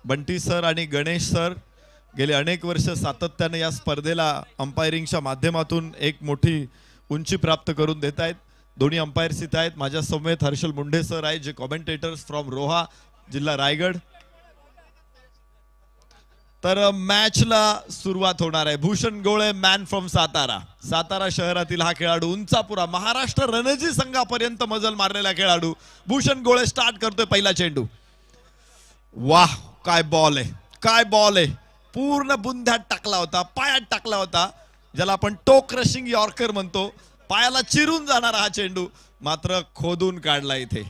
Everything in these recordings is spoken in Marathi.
बंटी सर आणि गणेश सर गेले अनेक वर्ष सातत्याने या स्पर्धेला अंपायरिंगच्या माध्यमातून एक मोठी उंची प्राप्त करून देत आहेत. दोन्ही अंपायर्स इथे आहेत. माझ्या समवेत हर्षल मुंडे सर आहेत जे कॉमेंटेटर्स फ्रॉम रोहा जिल्हा रायगड. तर मॅचला सुरुवात होणार आहे. भूषण गोळे मॅन फ्रॉम सातारा, सातारा शहरातील हा खेळाडू उंचापुरा महाराष्ट्र रणजी संघापर्यंत मजल मारलेला खेळाडू भूषण गोळे स्टार्ट करतोय पहिला चेंडू. वाह काय बॉल आहे, काय बॉल आहे. पूर्ण बुंध्यात टाकला होता, पायात टाकला होता, ज्याला आपण टो क्रशिंग यॉर्कर म्हणतो. पायाला चिरून जाणारा हा चेंडू मात्र खोदून काढला इथे.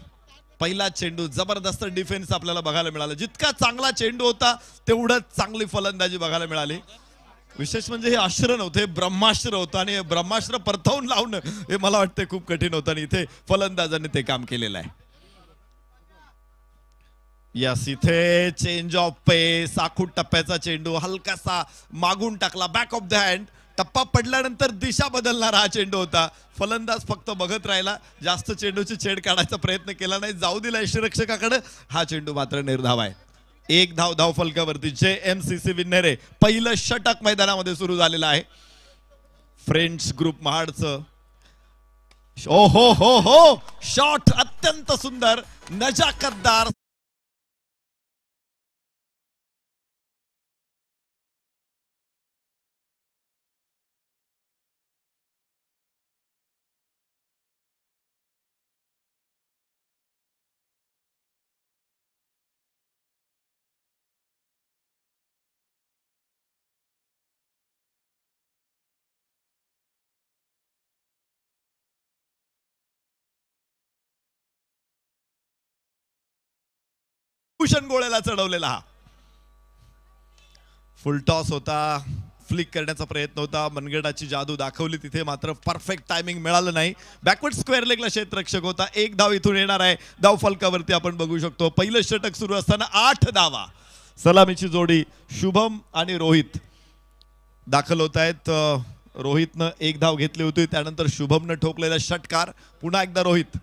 पहिला चेंडू जबरदस्त डिफेन्स आपल्याला बघायला मिळाला. जितका चांगला चेंडू होता तेवढंच चांगली फलंदाजी बघायला मिळाली. विशेष म्हणजे हे अस्त्र नव्हतं, हे ब्रह्मास्त्र होतं आणि हे ब्रह्मास्त्र परतवून लावणं हे मला वाटतं खूप कठीण होतं आणि इथे फलंदाजाने ते काम केलेलं आहे. यस, इथे चेंज ऑफ पेस, आखूड टप्प्याचा चेंडू हलकासा मागून टाकला, बॅक ऑफ द हँड. टप्पा पडल्यानंतर दिशा बदलणारा हा चेंडू होता. फलंदाज फक्त बघत राहिला, जास्त चेंडूची छेड काढायचा प्रयत्न केला नाही, जाऊ दिला यष्टिरक्षकाकडे. हा चेंडू मात्र निर्धाव आहे. एक धाव धाव फलकावरती JMCC विन्नेरे. पहिलं षटक मैदानामध्ये सुरू झालेलं आहे. Friends group महाडचं. ओ हो हो हो, शॉट अत्यंत सुंदर, नजाकतदार. भूषण गोळ्याला चढवलेला हा फुल टॉस होता. फ्लिक करण्याचा प्रयत्न होता, मनगटाची जादू दाखवली तिथे, मात्र परफेक्ट टायमिंग मिळालं नाही. बॅकवर्ड स्क्वेअर लेगला क्षेत्ररक्षक होता. एक धाव इथून येणार आहे. धाव फलकावरती आपण बघू शकतो. पहिलं षटक सुरू असताना 8 धावा. सलामीची जोडी शुभम आणि रोहित दाखल होत आहेत. रोहितनं एक धाव घेतली होती, त्यानंतर शुभमनं ठोकलेला षटकार. पुन्हा एकदा रोहित.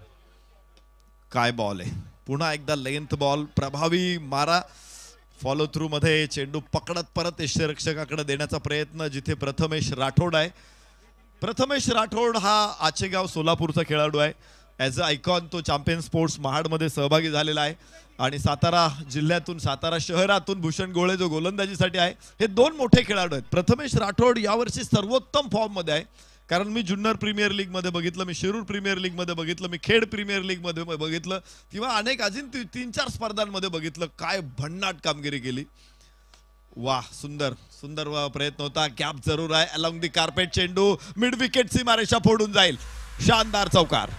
काय बॉल आहे, पुन्हा एकदा लेंथ बॉल, प्रभावी मारा. फॉलो थ्रू मध्ये चेंडू पकडत परत यष्टिरक्षकाकडे देण्याचा प्रयत्न, जिथे प्रथमेश राठोड आहे. प्रथमेश राठोड हा आचेगाव सोलापूरचा खेळाडू आहे. ॲज अ आयकॉन तो चॅम्पियन स्पोर्ट्स महाडमध्ये सहभागी झालेला आहे आणि सातारा जिल्ह्यातून, सातारा शहरातून भूषण गोळे जो गोलंदाजीसाठी आहे. हे दोन मोठे खेळाडू आहेत. प्रथमेश राठोड यावर्षी सर्वोत्तम फॉर्ममध्ये आहे, कारण मी जुन्नर प्रीमियर लीग मध्ये बघितलं, मी शिरूर प्रीमियर लीग मध्ये बघितलं, मी खेड प्रीमियर लीग मध्ये बघितलं, किंवा अनेक अजून 3-4 स्पर्धांमध्ये बघितलं. काय भन्नाट कामगिरी केली. वाह, सुंदर सुंदर प्रयत्न होता. गॅप जरूर आहे. अलॉंग दी कार्पेट चेंडू मिड विकेट सीमारेषा फोडून जाईल. शानदार चौकार.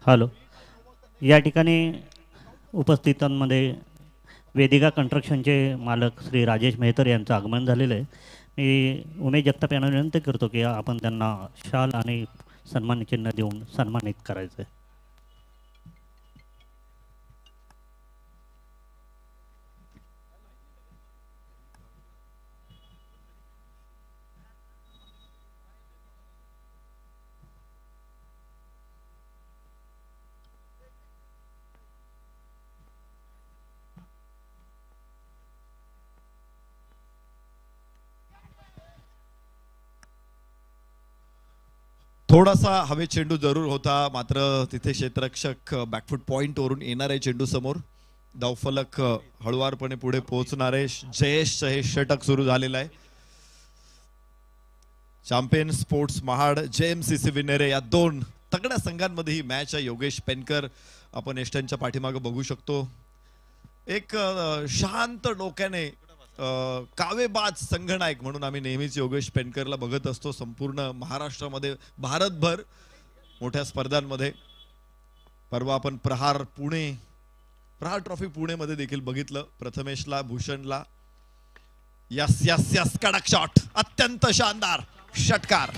हॅलो, या ठिकाणी उपस्थितांमध्ये वेदिका कन्स्ट्रक्शनचे मालक श्री राजेश मेहतर यांचं आगमन झालेलं आहे. मी उमेश जगताप यांना विनंती करतो की आपण त्यांना शाल आणि सन्मान चिन्ह देऊन सन्मानित करायचं आहे. थोडासा हवेत चेंडू जरूर होता, मात्र तिथे क्षेत्ररक्षक बॅकफूट पॉइंट वरून येणार आहे चेंडू समोर. धावफलक हळुवारपणे पुढे पोहोचणार आहे. जयेश हे षटक सुरू झालेलं आहे. चॅम्पियन स्पोर्ट्स महाड JMCC विनेरे या दोन तगड्या संघांमध्ये ही मॅच आहे. योगेश पेनकर आपण एस्टनच्या पाठीमागे बघू शकतो. एक शांत डोक्याने कावेबाज संघनायक म्हणून आम्ही नेहमीच योगेश पेनकरला बघत असतो. संपूर्ण महाराष्ट्रामध्ये भारतभर मोठ्या स्पर्धांमध्ये. परवा आपण प्रहार ट्रॉफी पुणेमध्ये देखील बघितलं. प्रथमेशला भूषणला यस यस यस कडक शॉट, अत्यंत शानदार षटकार.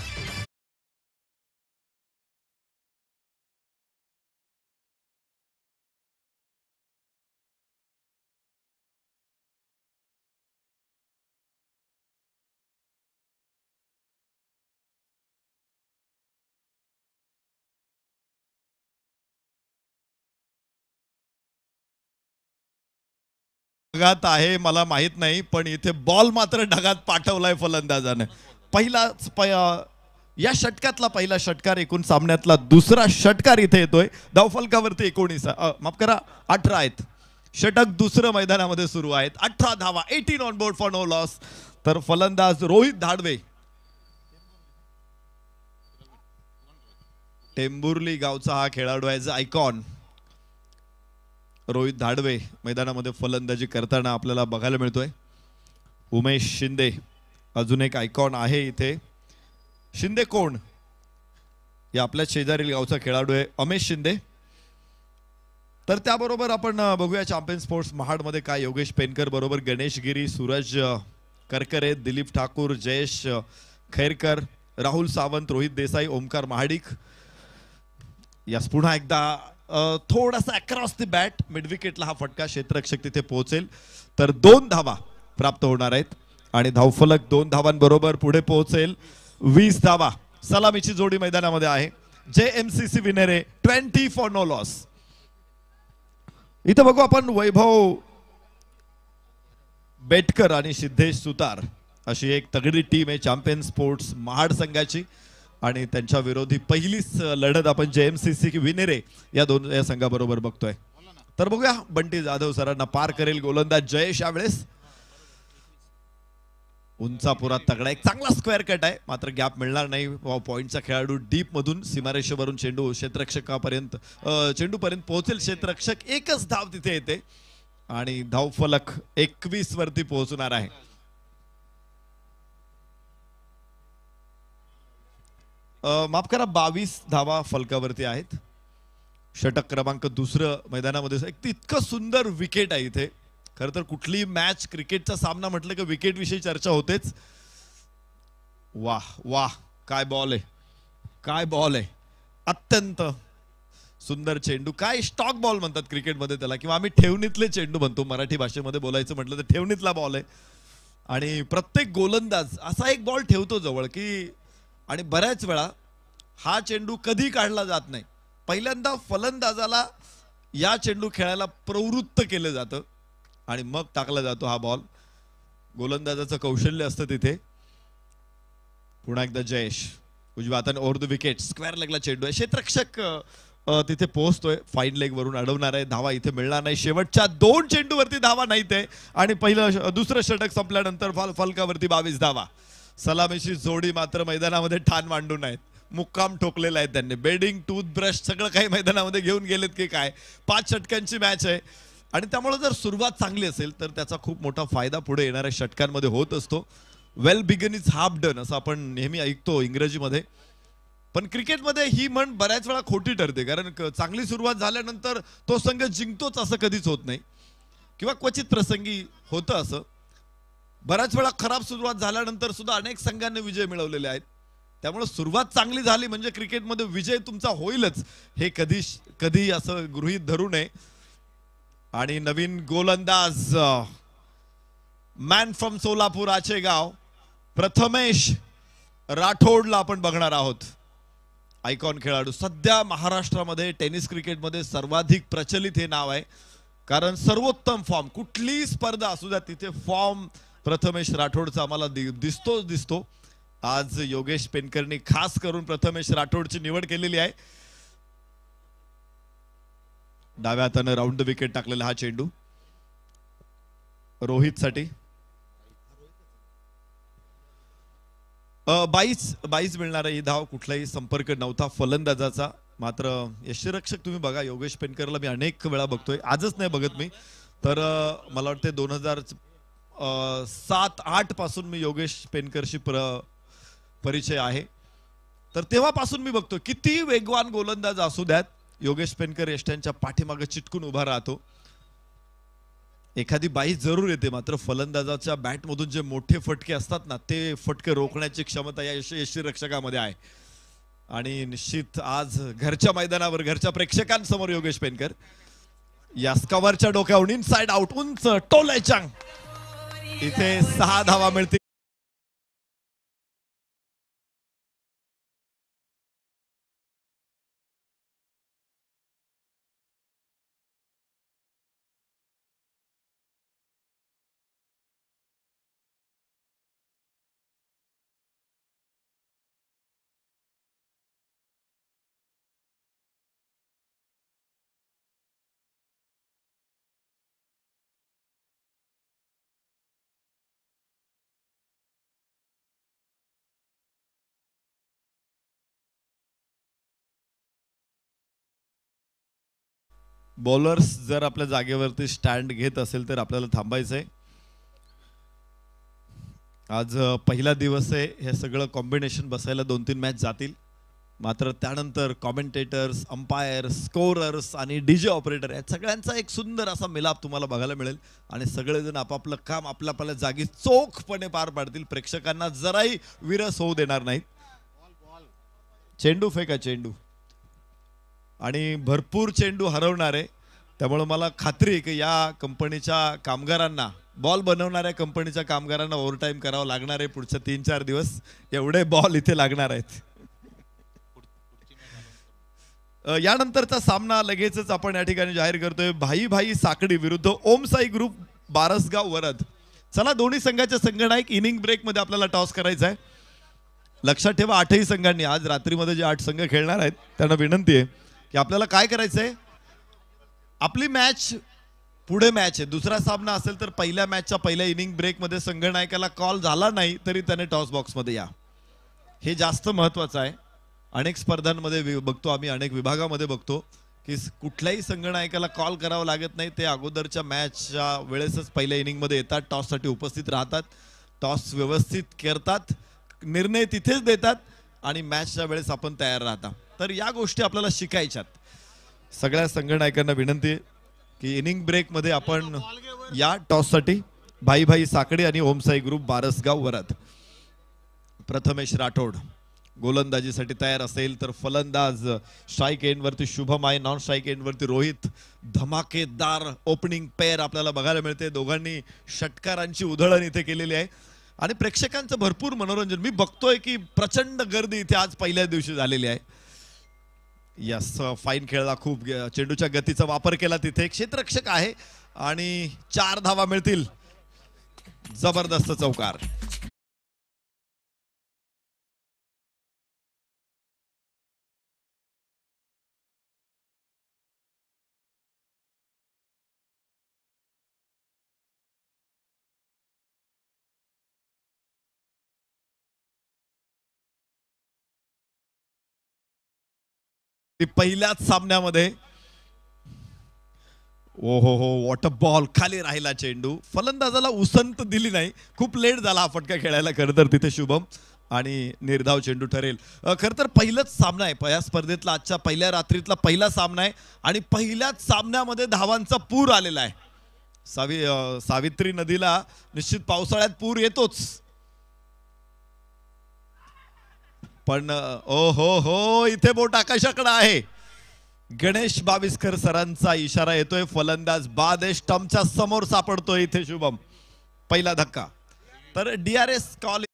ढगात आहे मला माहित नाही, पण इथे बॉल मात्र ढगात पाठवलाय फलंदाजाने. या षटकातला पहिला षटकार, एकूण सामन्यातला दुसरा षटकार इथे येतोय. धावफलकावरती 19 माफ करा 18 आहेत. षटक दुसरं मैदानामध्ये सुरू आहेत. 18 धावा, 18 on board for no loss. तर फलंदाज रोहित धाडवे, टेंभुर्ली गावचा हा खेळाडू आहे. आयकॉन रोहित धाडवे मैदानामध्ये फलंदाजी करताना आपल्याला बघायला मिळतोय. उमेश शिंदे अजून एक आयकॉन आहे इथे. शिंदे कोण? या आपल्या शेजारील गावचा खेळाडू आहे अमेश शिंदे. तर त्याबरोबर आपण बघूया चॅम्पियन स्पोर्ट्स महाडमध्ये काय. योगेश पेनकर बरोबर गणेश गिरी, सूरज करकरे, दिलीप ठाकूर, जयेश खैरकर, राहुल सावंत, रोहित देसाई, ओमकार महाडिक. यास पुन्हा एकदा थोडासा अक्रॉस द बॅट मिड विकेटला हा फटका, क्षेत्ररक्षक तिथे पोहोचेल. तर 2 धावा प्राप्त होणार आहेत आणि धावफलक 2 धावांबरोबर पुढे पोहोचेल. 20 धावा सलामीची जोडी मैदानामध्ये आहे. JMCC विनेरे 20 फॉर नो लॉस. इथे बघू आपण वैभव बेटकर आणि सिद्धेश सुतार अशी एक तगडी टीम आहे चॅम्पियन स्पोर्ट्स महाड संघाची. आणि त्यांच्या विरोधी पहिलीच लढत आपण JMCC विनेरे या संघाबरोबर बघतोय. तर बघूया बंटी जाधव सरांना पार करेल गोलंदाज जयेश यावेळेस. उंचापुरात तगडा एक चांगला स्क्वेअर कट आहे, मात्र गॅप मिळणार नाही. पॉइंटचा खेळाडू डीप मधून सीमारेषेवरून चेंडू क्षेत्ररक्षकापर्यंत चेंडूपर्यंत पोहोचेल. क्षेत्ररक्षक एकच धाव तिथे येते आणि धावफलक 21 वरती पोहोचणार आहे. माफ करा 22 धावा फलकावरती आहेत. षटक क्रमांक दुसरं मैदानामध्ये. इतकं सुंदर विकेट आहे इथे. खरं तर कुठली मॅच क्रिकेटचा सामना म्हटलं की विकेट विषयी चर्चा होतेच. वाह वाह काय बॉल आहे, काय बॉल आहे. अत्यंत सुंदर चेंडू. काय स्टॉक बॉल म्हणतात क्रिकेटमध्ये त्याला, किंवा आम्ही ठेवणीतले चेंडू म्हणतो मराठी भाषेमध्ये बोलायचं म्हटलं तर. ठेवणीतला बॉल आहे आणि प्रत्येक गोलंदाज असा एक बॉल ठेवतो जवळ की, आणि बऱ्याच वेळा हा चेंडू कधी काढला जात नाही. पहिल्यांदा फलंदाजाला या चेंडू खेळायला प्रवृत्त केलं जातं आणि मग टाकला जातो हा बॉल. गोलंदाजाचं कौशल्य असतं तिथे. पुन्हा एकदा जयेश उजव्या हाताने ओव्हर द विकेट, स्क्वेअर लेगला चेंडू आहे. क्षेत्ररक्षक तिथे पोहोचतोय, फाईन लेग वरून अडवणार आहे. धावा इथे मिळणार नाही. शेवटच्या 2 चेंडूवरती धावा नाहीत आहे आणि दुसरं षटक संपल्यानंतर फलकावरती 22 धावा. सलामीची जोडी मात्र मैदानामध्ये ठाण मांडून आहेत. मुक्काम ठोकलेला आहे त्यांनी. बेडिंग, टूथब्रश सगळं काही मैदानामध्ये घेऊन गेलेत की काय. 5 षटकांची मॅच आहे आणि त्यामुळे जर सुरुवात चांगली असेल तर त्याचा खूप मोठा फायदा पुढे येणाऱ्या षटकांमध्ये होत असतो. Well begun is half done असं आपण नेहमी ऐकतो इंग्रजीमध्ये. पण क्रिकेटमध्ये ही म्हण बऱ्याच वेळा खोटी ठरते, कारण चांगली सुरुवात झाल्यानंतर तो संघ जिंकतोच असं कधीच होत नाही, किंवा क्वचित प्रसंगी होतं असं. बऱ्याच वेळा खराब सुरुवात झाल्यानंतर सुद्धा अनेक संघांनी विजय मिळवलेले आहेत. त्यामुळे सुरुवात चांगली झाली म्हणजे क्रिकेटमध्ये विजय तुमचा होईलच हे कधी असं गृहीत धरू नये. आणि नवीन गोलंदाज मॅन फ्रॉम सोलापूर आचेगाव प्रथमेश राठोडला आपण बघणार आहोत. आयकॉन खेळाडू. सध्या महाराष्ट्रामध्ये टेनिस क्रिकेटमध्ये सर्वाधिक प्रचलित हे नाव आहे, कारण सर्वोत्तम फॉर्म कुठलीही स्पर्धा असू द्या तिथे फॉर्म प्रथमेश राठोडचा आम्हाला दिसतो. आज योगेश पेनकरनी खास करून प्रथमेश राठोडची निवड केलेली आहे. डाव्या हाताने राऊंड द विकेट टाकलेला हा चेंडू. रोहितसाठी 22 मिळणार ही धाव, कुठलाही संपर्क नव्हता फलंदाजाचा. मात्र यष्टीरक्षक तुम्ही बघा, योगेश पेनकरला मी अनेक वेळा बघतोय, आजच नाही बघत मी तर. मला वाटते 2007-8 पासून मी योगेश पेनकरशी परिचय आहे. तर तेव्हापासून मी बघतो, किती वेगवान गोलंदाज असू द्यात, योगेश पेनकर यष्ट्यांच्या पाठीमागे चिटकून उभा राहतो. एखादी बाई जरूर येते, मात्र फलंदाजाच्या बॅटमधून जे मोठे फटके असतात ना, ते फटके रोखण्याची क्षमता या यष्टीरक्षकामध्ये आहे. आणि निश्चित आज घरच्या मैदानावर घरच्या प्रेक्षकांसमोर योगेश पेनकर यास्कावरच्या डोक्यावरून इनसाइड आउट उंच टोलायच्या इथे 6 धावा मिळतील. बॉलर्स जर आपल्या जागेवरती स्टँड घेत असेल तर आपल्याला थांबायचंय. आज पहिला दिवस आहे, हे सगळं कॉम्बिनेशन बसायला 2-3 मॅच जातील. मात्र त्यानंतर कॉमेंटेटर्स, अंपायर्स, स्कोरर्स आणि डीजे ऑपरेटर या सगळ्यांचा एक सुंदर असा मिलाप तुम्हाला बघायला मिळेल. आणि सगळेजण आपापलं काम आपल्या आपल्या जागी चोखपणे पार पाडतील, प्रेक्षकांना जराही विरस होऊ देणार नाहीत. चेंडू फेका, चेंडू आणि भरपूर चेंडू हरवणार आहे. त्यामुळे मला खात्री आहे की या कंपनीच्या कामगारांना, बॉल बनवणाऱ्या कंपनीच्या कामगारांना ओव्हरटाईम करावं लागणार आहे पुढच्या 3-4 दिवस. एवढे बॉल इथे लागणार आहेत. यानंतरचा सामना लगेचच आपण या ठिकाणी जाहीर करतोय. भाई भाई साकडी विरुद्ध ओम साई ग्रुप बारसगाव वरद. चला, दोन्ही संघाच्या संघनायक इनिंग ब्रेक मध्ये आपल्याला टॉस करायचा आहे. लक्षात ठेवा, 8ही संघांनी आज रात्रीमध्ये जे 8 संघ खेळणार आहेत त्यांना विनंती आहे की आपल्याला काय करायचंय, आपली मॅच पुढे मॅच आहे. दुसरा सामना असेल तर पहिल्या मॅचच्या पहिल्या इनिंग ब्रेक मध्ये संघनायकाला कॉल झाला नाही तरी त्याने टॉस बॉक्स मध्ये या, हे जास्त महत्वाचं आहे. अनेक स्पर्धांमध्ये बघतो आम्ही, अनेक विभागामध्ये बघतो की कुठल्याही संघनायकाला कॉल करावा लागत नाही, ते अगोदरच्या मॅचच्या वेळेसच पहिल्या इनिंग मध्ये येतात, टॉससाठी उपस्थित राहतात, टॉस व्यवस्थित करतात, निर्णय तिथेच देतात आणि मॅचच्या वेळेस आपण तयार राहता. तर या गोष्टी आपल्याला शिकायच्यात. सगळ्या संघनायकांना विनंती आहे की इनिंग ब्रेक मध्ये आपण या टॉससाठी. भाई भाई साकडे आणि ओमसाई ग्रुप बारसगाव वरद. प्रथमेश राठोड गोलंदाजीसाठी तयार असेल तर फलंदाज स्ट्राईक एंड वरती शुभम आहे, नॉन स्ट्राईक एंड वरती रोहित. धमाकेदार ओपनिंग पेअर आपल्याला बघायला मिळते. दोघांनी षटकारांची उधळण इथे केलेली आहे आणि प्रेक्षकांचं भरपूर मनोरंजन मी बघतोय की प्रचंड गर्दी इथे आज पहिल्या दिवशी झालेली आहे. यस, फाईन खेळला, खूप चेंडूच्या गतीचा वापर केला तिथे. क्षेत्ररक्षक आहे आणि 4 धावा मिळतील. जबरदस्त चौकार. पहिल्याच सामन्यामध्ये ओ हो हो, वॉटर बॉल, खाली राहिला चेंडू, फलंदाजाला उसंत दिली नाही, खूप लेट झाला हा फटका खेळायला. खरं तर तिथे शुभम आणि निर्धाव चेंडू ठरेल. खरं तर पहिलंच सामना आहे या स्पर्धेतला, आजच्या पहिल्या रात्रीतला पहिला सामना आहे आणि पहिल्याच सामन्यामध्ये धावांचा पूर आलेला आहे. सावित्री नदीला निश्चित पावसाळ्यात पूर येतोच, पण ओ हो हो, इथे बोट आकाशाकडे आहे. गणेश बाविस्कर सरांचा इशारा येतोय. फलंदाज बाद स्टंपच्या समोर सापडतोय इथे शुभम. पहिला धक्का. तर DRS कॉल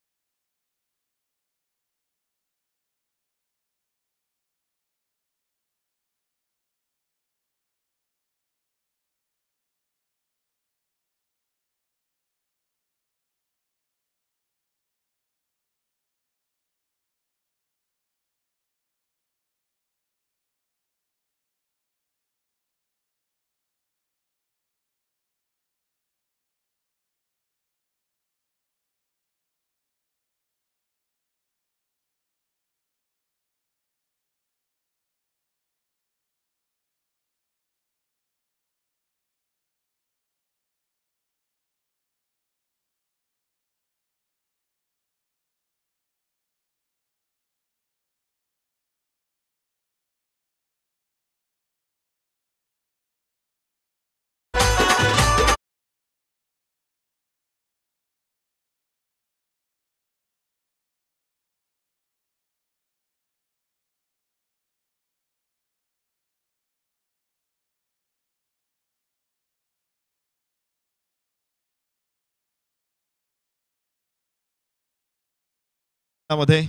मध्ये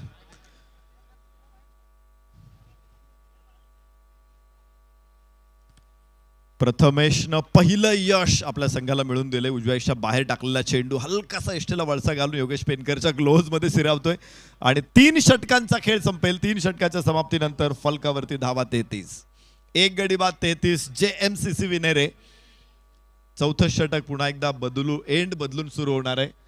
प्रथमेशनं पहिलं यश आपल्या संघाला मिळून दिले. उजव्याच्या बाहेर टाकलेला चेंडू हलकासा इष्टेला वळसा घालून योगेश पेनकरच्या ग्लोव्ज मध्ये सिरावतोय आणि 3 षटकांचा खेळ संपेल. 3 षटकाच्या समाप्तीनंतर फलकावरती धावा 33. एक गडी बाद 33. JMCC विनेरे. चौथं षटक पुन्हा एकदा एंड बदलून सुरू होणार आहे.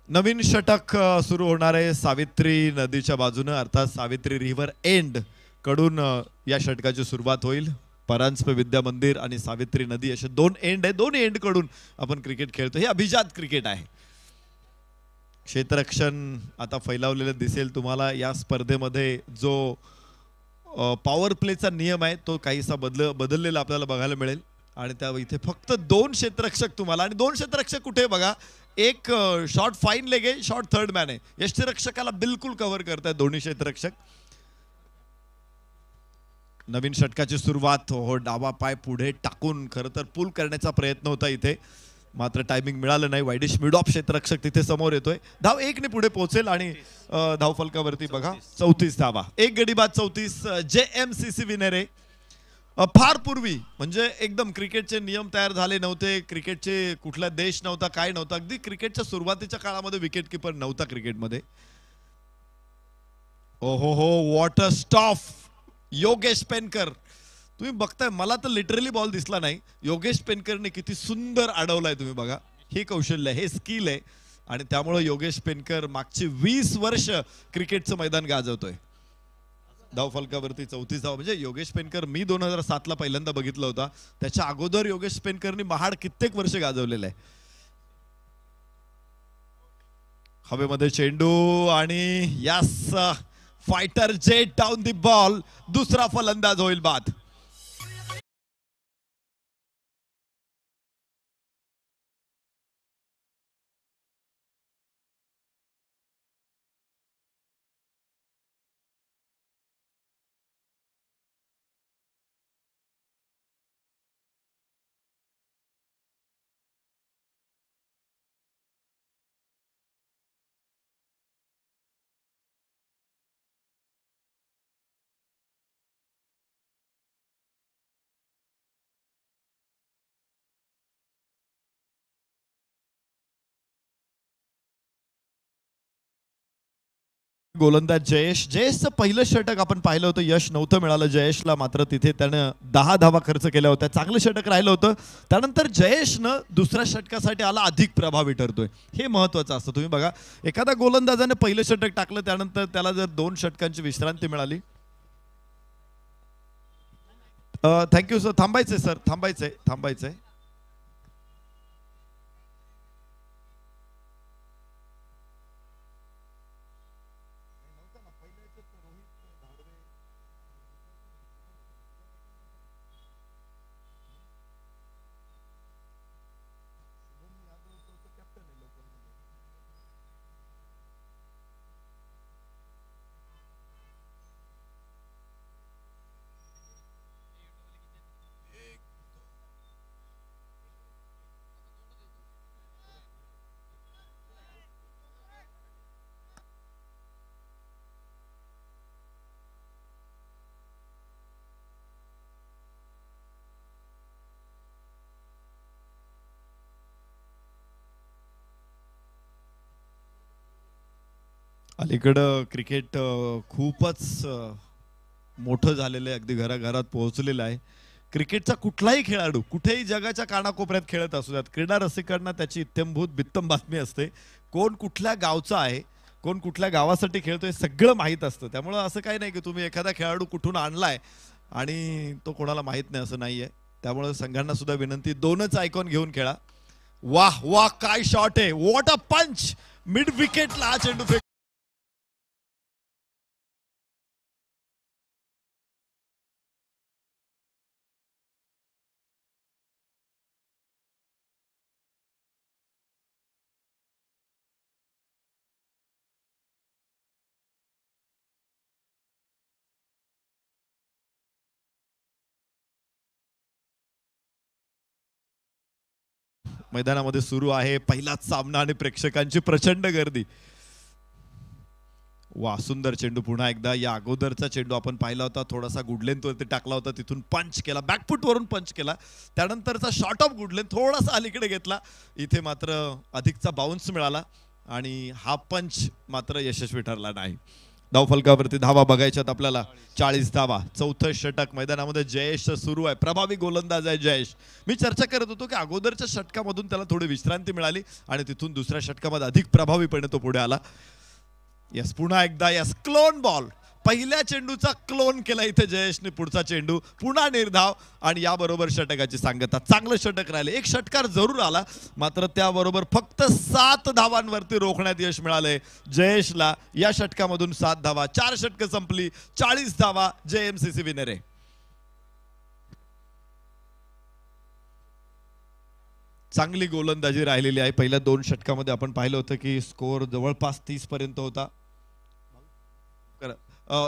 नवीन षटक सुरू होणार आहे सावित्री नदीच्या बाजूने, अर्थात सावित्री रिव्हर एंड कडून या षटकाची सुरुवात होईल. परांजपे विद्या मंदिर आणि सावित्री नदी असे 2 एंड आहे. 2 एंड कडून आपण क्रिकेट खेळतो. हे अभिजात क्रिकेट आहे. क्षेत्ररक्षण आता फैलावलेलं दिसेल तुम्हाला. या स्पर्धेमध्ये जो पॉवर प्लेचा नियम आहे तो काहीसा बदललेला आपल्याला बघायला मिळेल. आणि त्या इथे फक्त 2 क्षेत्ररक्षक तुम्हाला, आणि 2 क्षेत्ररक्षक कुठे बघा. एक शॉर्ट फाईन लेग आहे, शॉर्ट थर्ड मॅन आहे. यष्टिरक्षकाला बिलकुल कव्हर करतायत दोन्ही क्षेत्ररक्षक. नवीन षटकाची सुरुवात. हो, डावा पाय पुढे टाकून खरं तर पुल करण्याचा प्रयत्न होता इथे, मात्र टायमिंग मिळालं नाही. वाईडिश मिड ऑफ क्षेत्ररक्षक तिथे समोर येतोय. धाव 1 ने पुढे पोहोचेल आणि धाव फलकावरती बघा 34 धावा. एक गडी बाद 34. JMCC विनेरे. फार पूर्वी म्हणजे एकदम क्रिकेटचे नियम तयार झाले नव्हते, क्रिकेटचे कुठला देश नव्हता, काय नव्हता. अगदी क्रिकेटच्या सुरुवातीच्या काळामध्ये विकेट कीपर नव्हता क्रिकेटमध्ये. ओहो हो, वॉट अ स्टॉफ. योगेश पेनकर. तुम्ही बघताय, मला तर लिटरली बॉल दिसला नाही. योगेश पेनकरने किती सुंदर अडवलाय तुम्ही बघा. हे कौशल्य, हे स्किल आहे. आणि त्यामुळे योगेश पेनकर मागची 20 वर्ष क्रिकेटचं मैदान गाजवतोय. धाव फलकावरती 34 धाव. म्हणजे योगेश पेनकर मी 2007 ला पहिल्यांदा बघितलं होता. त्याच्या अगोदर योगेश पेनकरनी महाड कित्येक वर्ष गाजवलेलं आहे. हवेमध्ये चेंडू आणि yes, fighter jet down the ball. दुसरा फलंदाज होईल बाद. गोलंदाज जयेशचं पहिलं षटक आपण पाहिलं होतं. यश नव्हतं मिळालं जयेशला, मात्र तिथे त्यानं 10 धावा खर्च केल्या होत्या. चांगलं षटक राहिलं होतं. त्यानंतर जयेशनं दुसऱ्या षटकासाठी आला अधिक प्रभावी ठरतोय. हे महत्वाचं असतं. तुम्ही बघा, एखादा गोलंदाजाने पहिलं षटक टाकलं, त्यानंतर त्याला जर 2 षटकांची विश्रांती मिळाली. Thank you sir. थांबायचंय सर, थांबायचंय. अलीकडं क्रिकेट खूपच मोठं झालेलं आहे, अगदी घराघरात पोहोचलेलं आहे. क्रिकेटचा कुठलाही खेळाडू कुठेही जगाच्या कानाकोपऱ्यात खेळत असू द्यात, क्रीडा रसिकांना त्याची इत्थंभूत बित्तम बातमी असते. कोण कुठल्या गावचा आहे, कोण कुठल्या गावासाठी खेळतोय सगळं माहीत असतं. त्यामुळं असं काही नाही की तुम्ही एखादा खेळाडू कुठून आणलाय आणि तो कोणाला माहीत नाही, असं नाहीये. त्यामुळे संघांना सुद्धा विनंती, 2च आयकॉन घेऊन खेळा. वाह वाह, काय शॉट आहे. व्हॉट अ पंच. मिड विकेटला हा चेंडू मैदानामध्ये सुरू आहे. पहिलाच सामना आणि प्रेक्षकांची प्रचंड गर्दी. वा, सुंदर चेंडू पुन्हा एकदा. या अगोदरचा चेंडू आपण पाहिला होता, थोडासा गुड लेंथवरती टाकला होता, तिथून पंच केला, बॅकफूट वरून पंच केला. त्यानंतरचा शॉर्ट ऑफ गुड लेंथ थोडासा अलीकडे घेतला. इथे मात्र अधिकचा बाउन्स मिळाला आणि हा पंच मात्र यशस्वी ठरला नाही. धावफलकावरती धावा बघायच्यात आपल्याला. 40 धावा. चौथं षटक मैदानामध्ये जयेश सुरू आहे. प्रभावी गोलंदाज आहे जयेश. मी चर्चा करत होतो की अगोदरच्या षटकामधून त्याला थोडी विश्रांती मिळाली आणि तिथून दुसऱ्या षटकामध्ये अधिक प्रभावीपणे तो पुढे आला. यस, पुन्हा एकदा यस, क्लोन बॉल. पहिल्या चेंडूचा क्लोन केला इथे जयेशने. पुढचा चेंडू पुन्हा निर्धाव आणि याबरोबर षटकाची सांगता. चांगलं षटक राहिले. एक षटकार जरूर आला, मात्र त्याबरोबर फक्त 7 धावांवरती रोखण्यात यश मिळालंय जयेशला. या षटकामधून 7 धावा. 4 षटकं संपली. 40 धावा. JMCC विनर आहे. चांगली गोलंदाजी राहिलेली आहे. पहिल्या 2 षटकामध्ये आपण पाहिलं होतं की स्कोअर जवळपास 30 पर्यंत होता.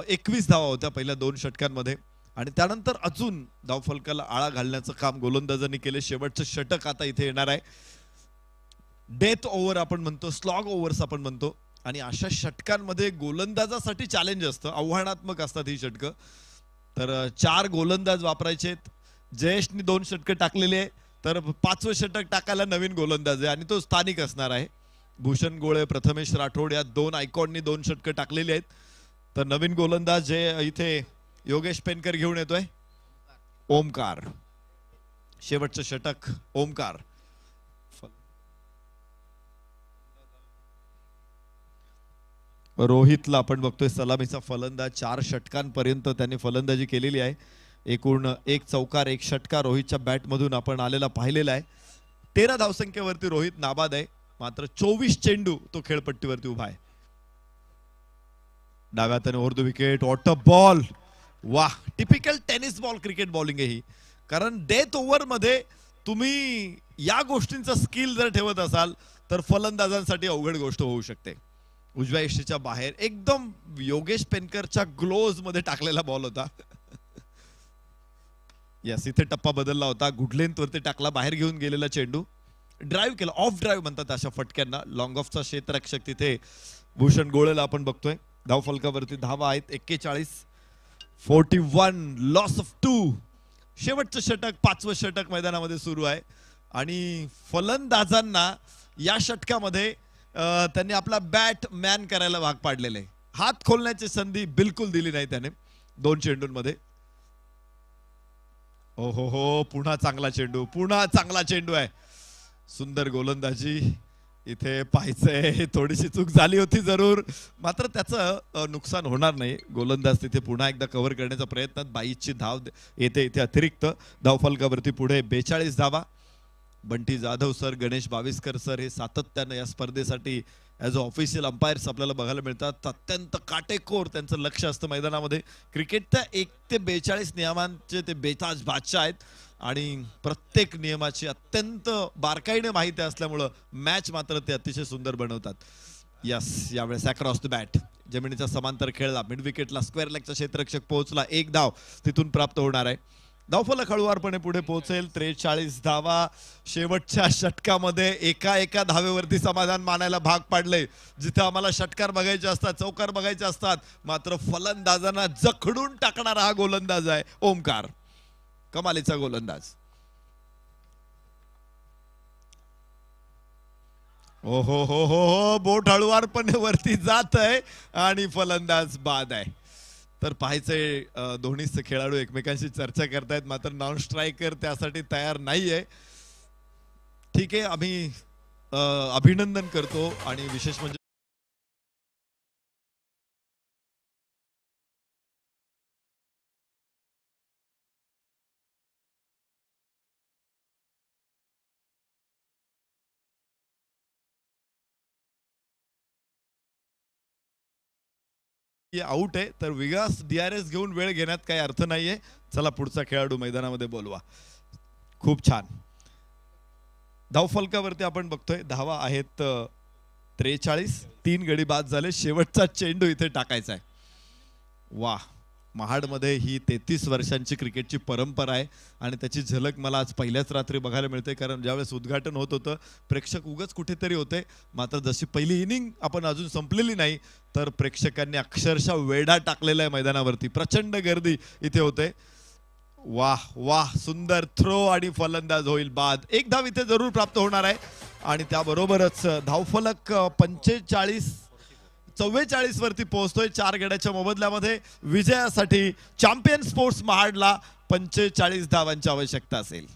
21 धावा होत्या पहिल्या 2 षटकांमध्ये आणि त्यानंतर अजून धावफलकाला आळा घालण्याचं काम गोलंदाजांनी केले. शेवटचं षटक आता इथे येणार आहे. डेथ ओव्हर आपण म्हणतो, स्लॉग ओव्हर्स आपण म्हणतो आणि अशा षटकांमध्ये गोलंदाजासाठी चॅलेंज असतं. आव्हानात्मक असतात ही षटकं. तर 4 गोलंदाज वापरायचे. जयेशनी 2 षटकं टाकलेली आहे, तर 5वं षटक टाकायला नवीन गोलंदाज आहे आणि तो स्थानिक असणार आहे. भूषण गोळे, प्रथमेश राठोड या 2 आयकॉननी 2 षटकं टाकलेली आहेत. तर नवीन गोलंदाज जे इथे योगेश पेनकर घेऊन येतोय, ओमकार. शेवटचं षटक ओमकार. रोहितला आपण बघतोय सलामीचा फलंदाज. 4 षटकांपर्यंत त्यांनी फलंदाजी केलेली आहे. एकूण 1 चौकार 1 षटकार रोहितच्या बॅटमधून आपण आलेला पाहिलेला आहे. 13 धावसंख्येवरती रोहित नाबाद आहे, मात्र 24 चेंडू तो खेळपट्टीवरती उभा आहे. डाव्या हाताने over the wicket. What a ball. वाह, typical tennis ball cricket bowling आहे ही. कारण डेथ ओव्हर मध्ये तुम्ही या गोष्टींचा स्किल जर ठेवत असाल तर फलंदाजांसाठी अवघड गोष्ट होऊ शकते. उजव्या यष्टीच्या बाहेर एकदम योगेश पेनकरच्या ग्लोव्ज मध्ये टाकलेला बॉल होता. यस, इथे टप्पा बदलला होता. गुड लेंथ वरती टाकला, बाहेर घेऊन गेलेला चेंडू. ड्राईव्ह केला, ऑफ ड्राईव्ह म्हणतात अशा फटक्यांना. लॉंग ऑफचा क्षेत्ररक्षक तिथे भूषण गोळेला आपण बघतोय. धावफलकावरती धावा आहेत 41. 41 लॉस ऑफ 2. शेवटचं षटक, 5वं षटक मैदानामध्ये सुरू आहे आणि फलंदाजांना या षटकामध्ये त्यांनी आपला बॅट मॅन करायला भाग पाडलेले. हात खोलण्याची संधी बिलकुल दिली नाही त्याने 2 चेंडूंमध्ये. हो हो हो, पुन्हा चांगला चेंडू, पुन्हा चांगला चेंडू आहे. सुंदर गोलंदाजी. इथे पाहायचंय, थोडीशी चूक झाली होती जरूर, मात्र त्याचं नुकसान होणार नाही. गोलंदाज तिथे पुन्हा एकदा कव्हर करण्याचा प्रयत्नात. 22ची धाव येते इथे अतिरिक्त. धावफलकावरती पुढे 42 धावा. बंटी जाधव सर, गणेश बाविस्कर सर हे सातत्यानं या स्पर्धेसाठी ॲज अ ऑफिशियल अंपायर्स आपल्याला बघायला मिळतात. अत्यंत काटेकोर त्यांचं लक्ष असतं मैदानामध्ये. क्रिकेटच्या 1 ते 42 नियमांचे ते बेताज बादशाह आहेत आणि प्रत्येक नियमाची अत्यंत बारकाईने माहिती असल्यामुळं मॅच मात्र ते अतिशय सुंदर बनवतात. यस, यावेळेस अक्रॉस द बॅट जमिनीचा समांतर खेळला. मिड विकेटला स्क्वेअर लेगचा क्षेत्ररक्षक पोहोचला. 1 धाव तिथून प्राप्त होणार आहे. धावफलक हळूवारपणे पुढे पोहोचेल. 43 धावा. शेवटच्या षटकामध्ये एका धावेवरती समाधान मानायला भाग पाडले. जिथे आम्हाला षटकार बघायचे असतात, चौकार बघायचे असतात, मात्र फलंदाजांना जखडून टाकणारा हा गोलंदाज आहे ओमकार. कमालीचा गोलंदाज. ओ हो हो हो हो, बोट हळूवारपणे वरती जात आहे आणि फलंदाज बाद आहे. तर पाहायचंय दोन्हीच खेळाडू एकमेकांशी चर्चा करतायत, मात्र नॉन स्ट्रायकर त्यासाठी तयार नाहीये. ठीक आहे, आम्ही अभिनंदन करतो आणि विशेष म्हणजे आउट आहे, तर विगास DRS घेऊन वेळ घेण्यात काही अर्थ नाहीये. चला पुढचा खेळाडू मैदानामध्ये बोलवा. खूप छान. धावफलकावरती आपण बघतोय धावा आहेत 43. 3 गडी बाद झाले. शेवटचा चेंडू इथे टाकायचा आहे. वाह, महाडमध्ये ही 33 वर्षांची क्रिकेटची परंपरा आहे आणि त्याची झलक मला आज पहिल्याच रात्री बघायला मिळते. कारण ज्यावेळेस उद्घाटन होत होतं प्रेक्षक उगाच कुठेतरी होते, मात्र जशी पहिली इनिंग आपण अजून संपलेली नाही तर प्रेक्षकांनी अक्षरशः वेढा टाकलेला आहे मैदानावरती. प्रचंड गर्दी इथे होते. वाह वाह, सुंदर थ्रो आणि फलंदाज होईल बाद. एक धाव इथे जरूर प्राप्त होणार आहे आणि त्याबरोबरच धावफलक 44 वरती पोहोचतोय. 4 गड्याच्या मोबदल्यामध्ये विजयासाठी चॅम्पियन स्पोर्ट्स महाडला 45 धावांची आवश्यकता असेल.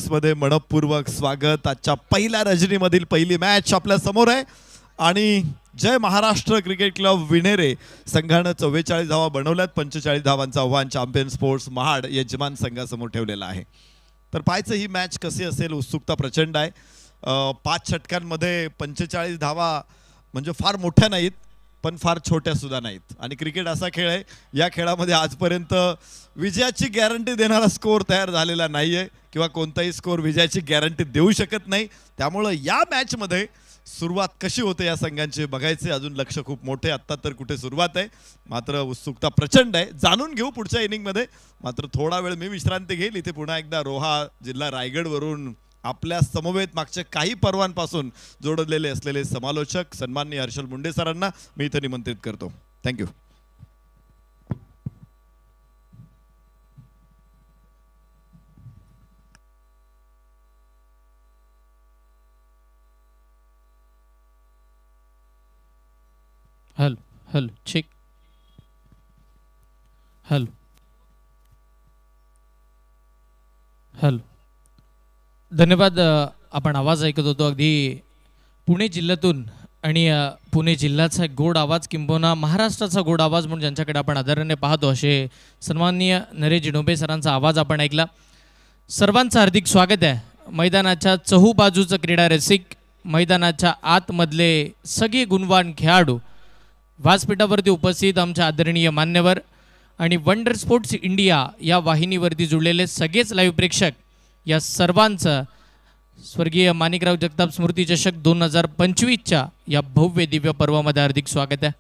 मध्ये मनपूर्वक स्वागत. आजच्या पहिल्या रजनीमधील पहिली मॅच आपल्या समोर आहे आणि जय महाराष्ट्र क्रिकेट क्लब विनेरे संघानं 44 धावा बनवल्यात. 45 धावांचं आव्हान चॅम्पियन स्पोर्ट्स महाड यजमान संघासमोर ठेवलेलं आहे. तर पाहायचं ही मॅच कशी असेल, उत्सुकता प्रचंड आहे. 5 षटकांमध्ये 45 धावा म्हणजे फार मोठ्या नाहीत पण फार छोट्या सुद्धा नाहीत. आणि क्रिकेट असा खेळ आहे, या खेळामध्ये आजपर्यंत विजयाची गॅरंटी देणारा स्कोअर तयार झालेला नाहीये किंवा कोणताही स्कोअर विजयाची गॅरंटी देऊ शकत नाही. त्यामुळं या मॅचमध्ये सुरुवात कशी होते या संघांची बघायचे. अजून लक्ष खूप मोठे, आत्ता तर कुठे सुरुवात आहे, मात्र उत्सुकता प्रचंड आहे. जाणून घेऊ पुढच्या इनिंगमध्ये. मात्र थोडा वेळ मी विश्रांती घेईल. इथे पुन्हा एकदा रोहा जिल्हा रायगडवरून आपल्या समवेत मागच्या काही पर्वांपासून जोडलेले असलेले समालोचक सन्माननीय हर्षल मुंडे सरांना मी इथे निमंत्रित करतो. Thank you. Hello hello check. Hello hello. धन्यवाद. आपण आवाज ऐकत होतो अगदी पुणे जिल्ह्यातून आणि पुणे जिल्ह्याचा एक गोड आवाज किंबहुना महाराष्ट्राचा गोड आवाज म्हणून ज्यांच्याकडे आपण आदराने पाहतो असे सन्माननीय नरेश डोंबे सरांचा आवाज आपण ऐकला. सर्वांचं हार्दिक स्वागत आहे. मैदानाच्या चहूबाजूचं क्रीडा रसिक, मैदानाच्या आतमधले सगळे गुणवान खेळाडू, व्यासपीठावरती उपस्थित आमच्या आदरणीय मान्यवर आणि वंडर स्पोर्ट्स इंडिया या वाहिनीवरती जुळलेले सगळेच लाईव्ह प्रेक्षक, या सर्वांचं स्वर्गीय माणिकराव जगताप स्मृती चषक 2025च्या या भव्य दिव्य पर्वामध्ये हार्दिक स्वागत आहे.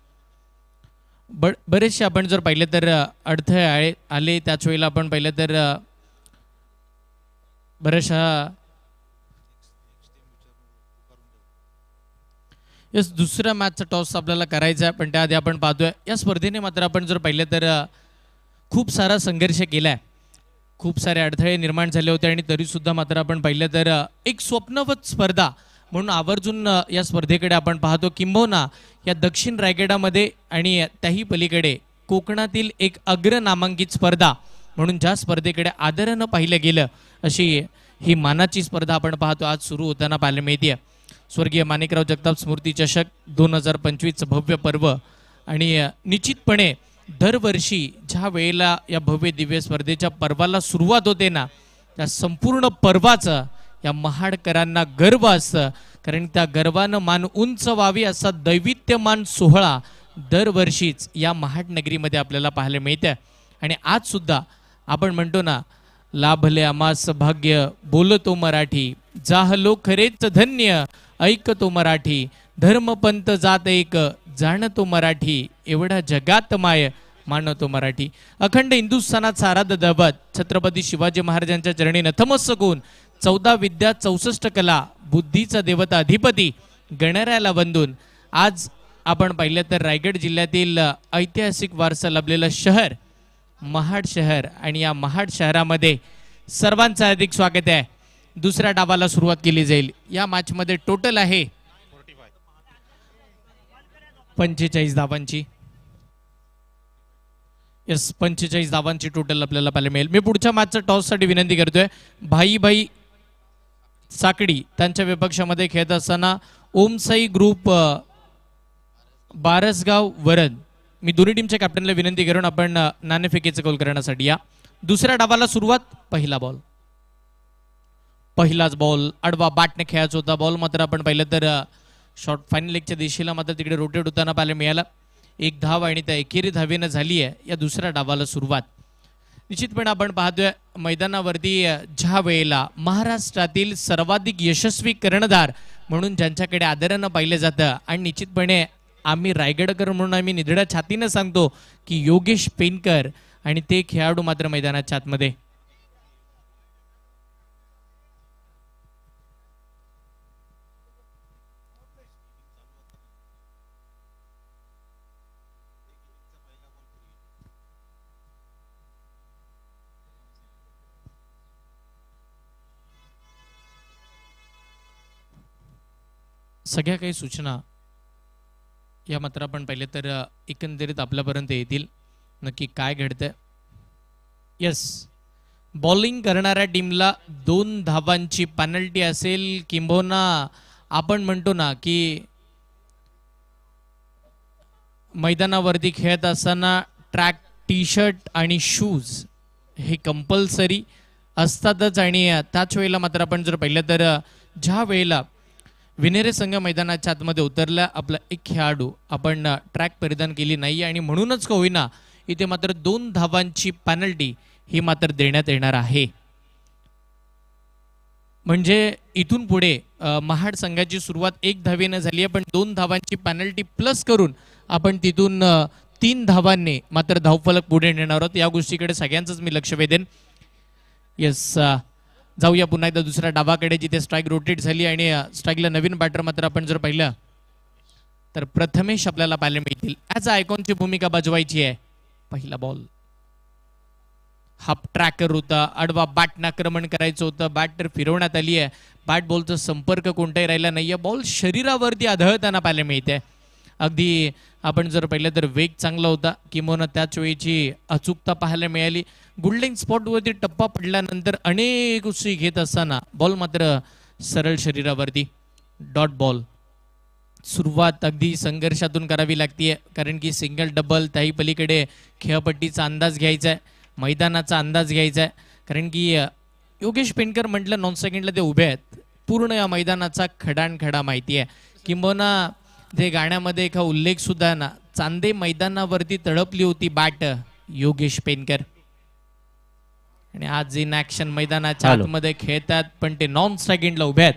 बरेचसे आपण जर पाहिलं तर अडथळे आले, त्याच वेळेला आपण पाहिलं तर बऱ्याचशा यस दुसऱ्या मॅचचा टॉस आपल्याला करायचा आहे. पण त्याआधी आपण पाहतोय या स्पर्धेने मात्र आपण जर पाहिलं तर खूप सारा संघर्ष केला आहे, खूप सारे अडथळे निर्माण झाले होते आणि तरीसुद्धा मात्र आपण पाहिलं तर एक स्वप्नवत स्पर्धा म्हणून आवर्जून या स्पर्धेकडे आपण पाहतो. किंबहुना या दक्षिण रायगडामध्ये आणि त्याही पलीकडे कोकणातील एक अग्र नामांकित स्पर्धा म्हणून ज्या स्पर्धेकडे आदरानं पाहिलं गेलं अशी ही मानाची स्पर्धा आपण पाहतो आज सुरू होताना पाहायला मिळते. स्वर्गीय माणिकराव जगताप स्मृती चषक 2025 भव्य पर्व आणि निश्चितपणे दरवर्षी ज्या वेळेला या भव्य दिव्य स्पर्धेच्या पर्वाला सुरुवात होते ना, त्या संपूर्ण पर्वाचं या महाडकरांना गर्व असतं, कारण त्या गर्वानं मान उंच व्हावी असा दैवित्यमान सोहळा दरवर्षीच या महाड नगरीमध्ये आपल्याला पाहायला मिळतं. आणि आज सुद्धा आपण म्हणतो ना, लाभले आमास भाग्य बोलतो मराठी, जाहलो खरेच धन्य ऐकतो मराठी, धर्मपंथ जात एक जाणतो मराठी, एवढा जगात माय मानतो मराठी. अखंड हिंदुस्थानात साराद दैवत छत्रपती शिवाजी महाराजांच्या चरणी नतमस्तक होऊन 14 विद्या 64 कला बुद्धीचा देवता अधिपती गणरायाला वंदून आज आपण पाहिलं तर रायगड जिल्ह्यातील ऐतिहासिक वारसा लाभलेलं शहर महाड शहर, आणि या महाड शहरामध्ये सर्वांचं हार्दिक स्वागत आहे. दुसऱ्या डावाला सुरुवात केली जाईल. या मॅच मध्ये टोटल आहे 45 धावांची. यस, 45 धावांची टोटल आपल्याला पाहायला मिळेल. मी पुढच्या मॅचच्या टॉस साठी विनंती करतोय. भाई साकडी त्यांच्या विपक्षामध्ये खेळत असताना ओमसाई ग्रुप बारसगाव वरद, मी दोन्ही टीमच्या कॅप्टनला विनंती करून आपण नाणेफेकीचा कौल करण्यासाठी या. दुसऱ्या डावाला सुरुवात. पहिलाच बॉल आडवा बॅटने खेळायचा होता. बॉल मात्र आपण पाहिलं तर शॉर्ट फायनल लेगच्या दिशेला मात्र तिकडे रोटेट होताना पाहायला मिळाला. एक धाव आणि त्या एकेरी धावेनं झाली आहे या दुसऱ्या डावाला सुरुवात. निश्चितपणे आपण पाहतोय मैदानावरती ज्या वेळेला महाराष्ट्रातील सर्वाधिक यशस्वी कर्णधार म्हणून ज्यांच्याकडे आदरानं पाहिलं जातं, आणि निश्चितपणे आम्ही रायगडकर म्हणून आम्ही निधड्या छातीनं सांगतो की योगेश पेनकर, आणि ते खेळाडू मात्र मैदानाच्या आतमध्ये. सगळ्या काही सूचना या मात्र आपण पाहिले तर एकंदरीत आपल्यापर्यंत येतील. नक्की काय घडतंय. यस, बॉलिंग करणाऱ्या टीमला 2 धावांची पेनल्टी असेल, किंबहुना आपण म्हणतो ना की मैदानावरती खेळत असताना ट्रॅक टी शर्ट आणि शूज हे कंपल्सरी असतातच. आणि त्याच वेळेला मात्र आपण जर पाहिलं तर ज्या वेळेला विनेरे संघ मैदानाच्या आतमध्ये उतरला, आपला एक खेळाडू आपण ट्रॅक परिधान केली नाही, आणि म्हणूनच का होईना इथे मात्र 2 धावांची पेनल्टी ही मात्र देण्यात येणार आहे. म्हणजे इथून पुढे महाड संघाची सुरुवात 1 धावेनं झाली आहे, पण 2 धावांची पेनल्टी प्लस करून आपण तिथून 3 धावांनी मात्र धावफलक पुढे नेणार आहोत. या गोष्टीकडे सगळ्यांचंच मी लक्ष वेधेन. येस, जाऊया पुन्हा एकदा दुसऱ्या डावाकडे, जिथे स्ट्राईक रोटेट झाली आणि स्ट्राईकला नवीन बॅटर मात्र आपण जर पाहिलं तर प्रथमेश आपल्याला पाहायला मिळतील. ॲज अ आयकॉनची भूमिका बजवायची आहे. पहिला बॉल हाफ ट्रॅकर होता, आडवा बॅटनं आक्रमण करायचं होतं, बॅट तर फिरवण्यात आली आहे. बॅट बॉलचा संपर्क कोणताही राहिला नाहीये. बॉल शरीरावरती आढळताना पाहायला मिळते. अगदी आपण जर पाहिलं तर वेग चांगला होता, किंवा त्याच वेळीची अचूकता पाहायला मिळाली. गुल्डिंग स्पॉटवरती टप्पा पडल्यानंतर अनेक गोष्टी घेत असताना बॉल मात्र सरळ शरीरावरती. Dot ball. सुरुवात अगदी संघर्षातून करावी लागते, कारण की सिंगल डबल त्याही पलीकडे खेळपट्टीचा अंदाज घ्यायचा आहे, मैदानाचा अंदाज घ्यायचा आहे. कारण की योगेश पेनकर म्हटलं नॉन सेकंडला ते उभे आहेत. पूर्ण या मैदानाचा खडानखडा माहिती आहे. किंबहुना ते गाण्यामध्ये एका उल्लेख सुद्धा ना, चांदे मैदानावरती तळपली होती बॅट योगेश पेनकर. आणि आज इन ऍक्शन मैदानाच्या आतमध्ये खेळतात, पण ते नॉन सेकंडला उभे आहेत.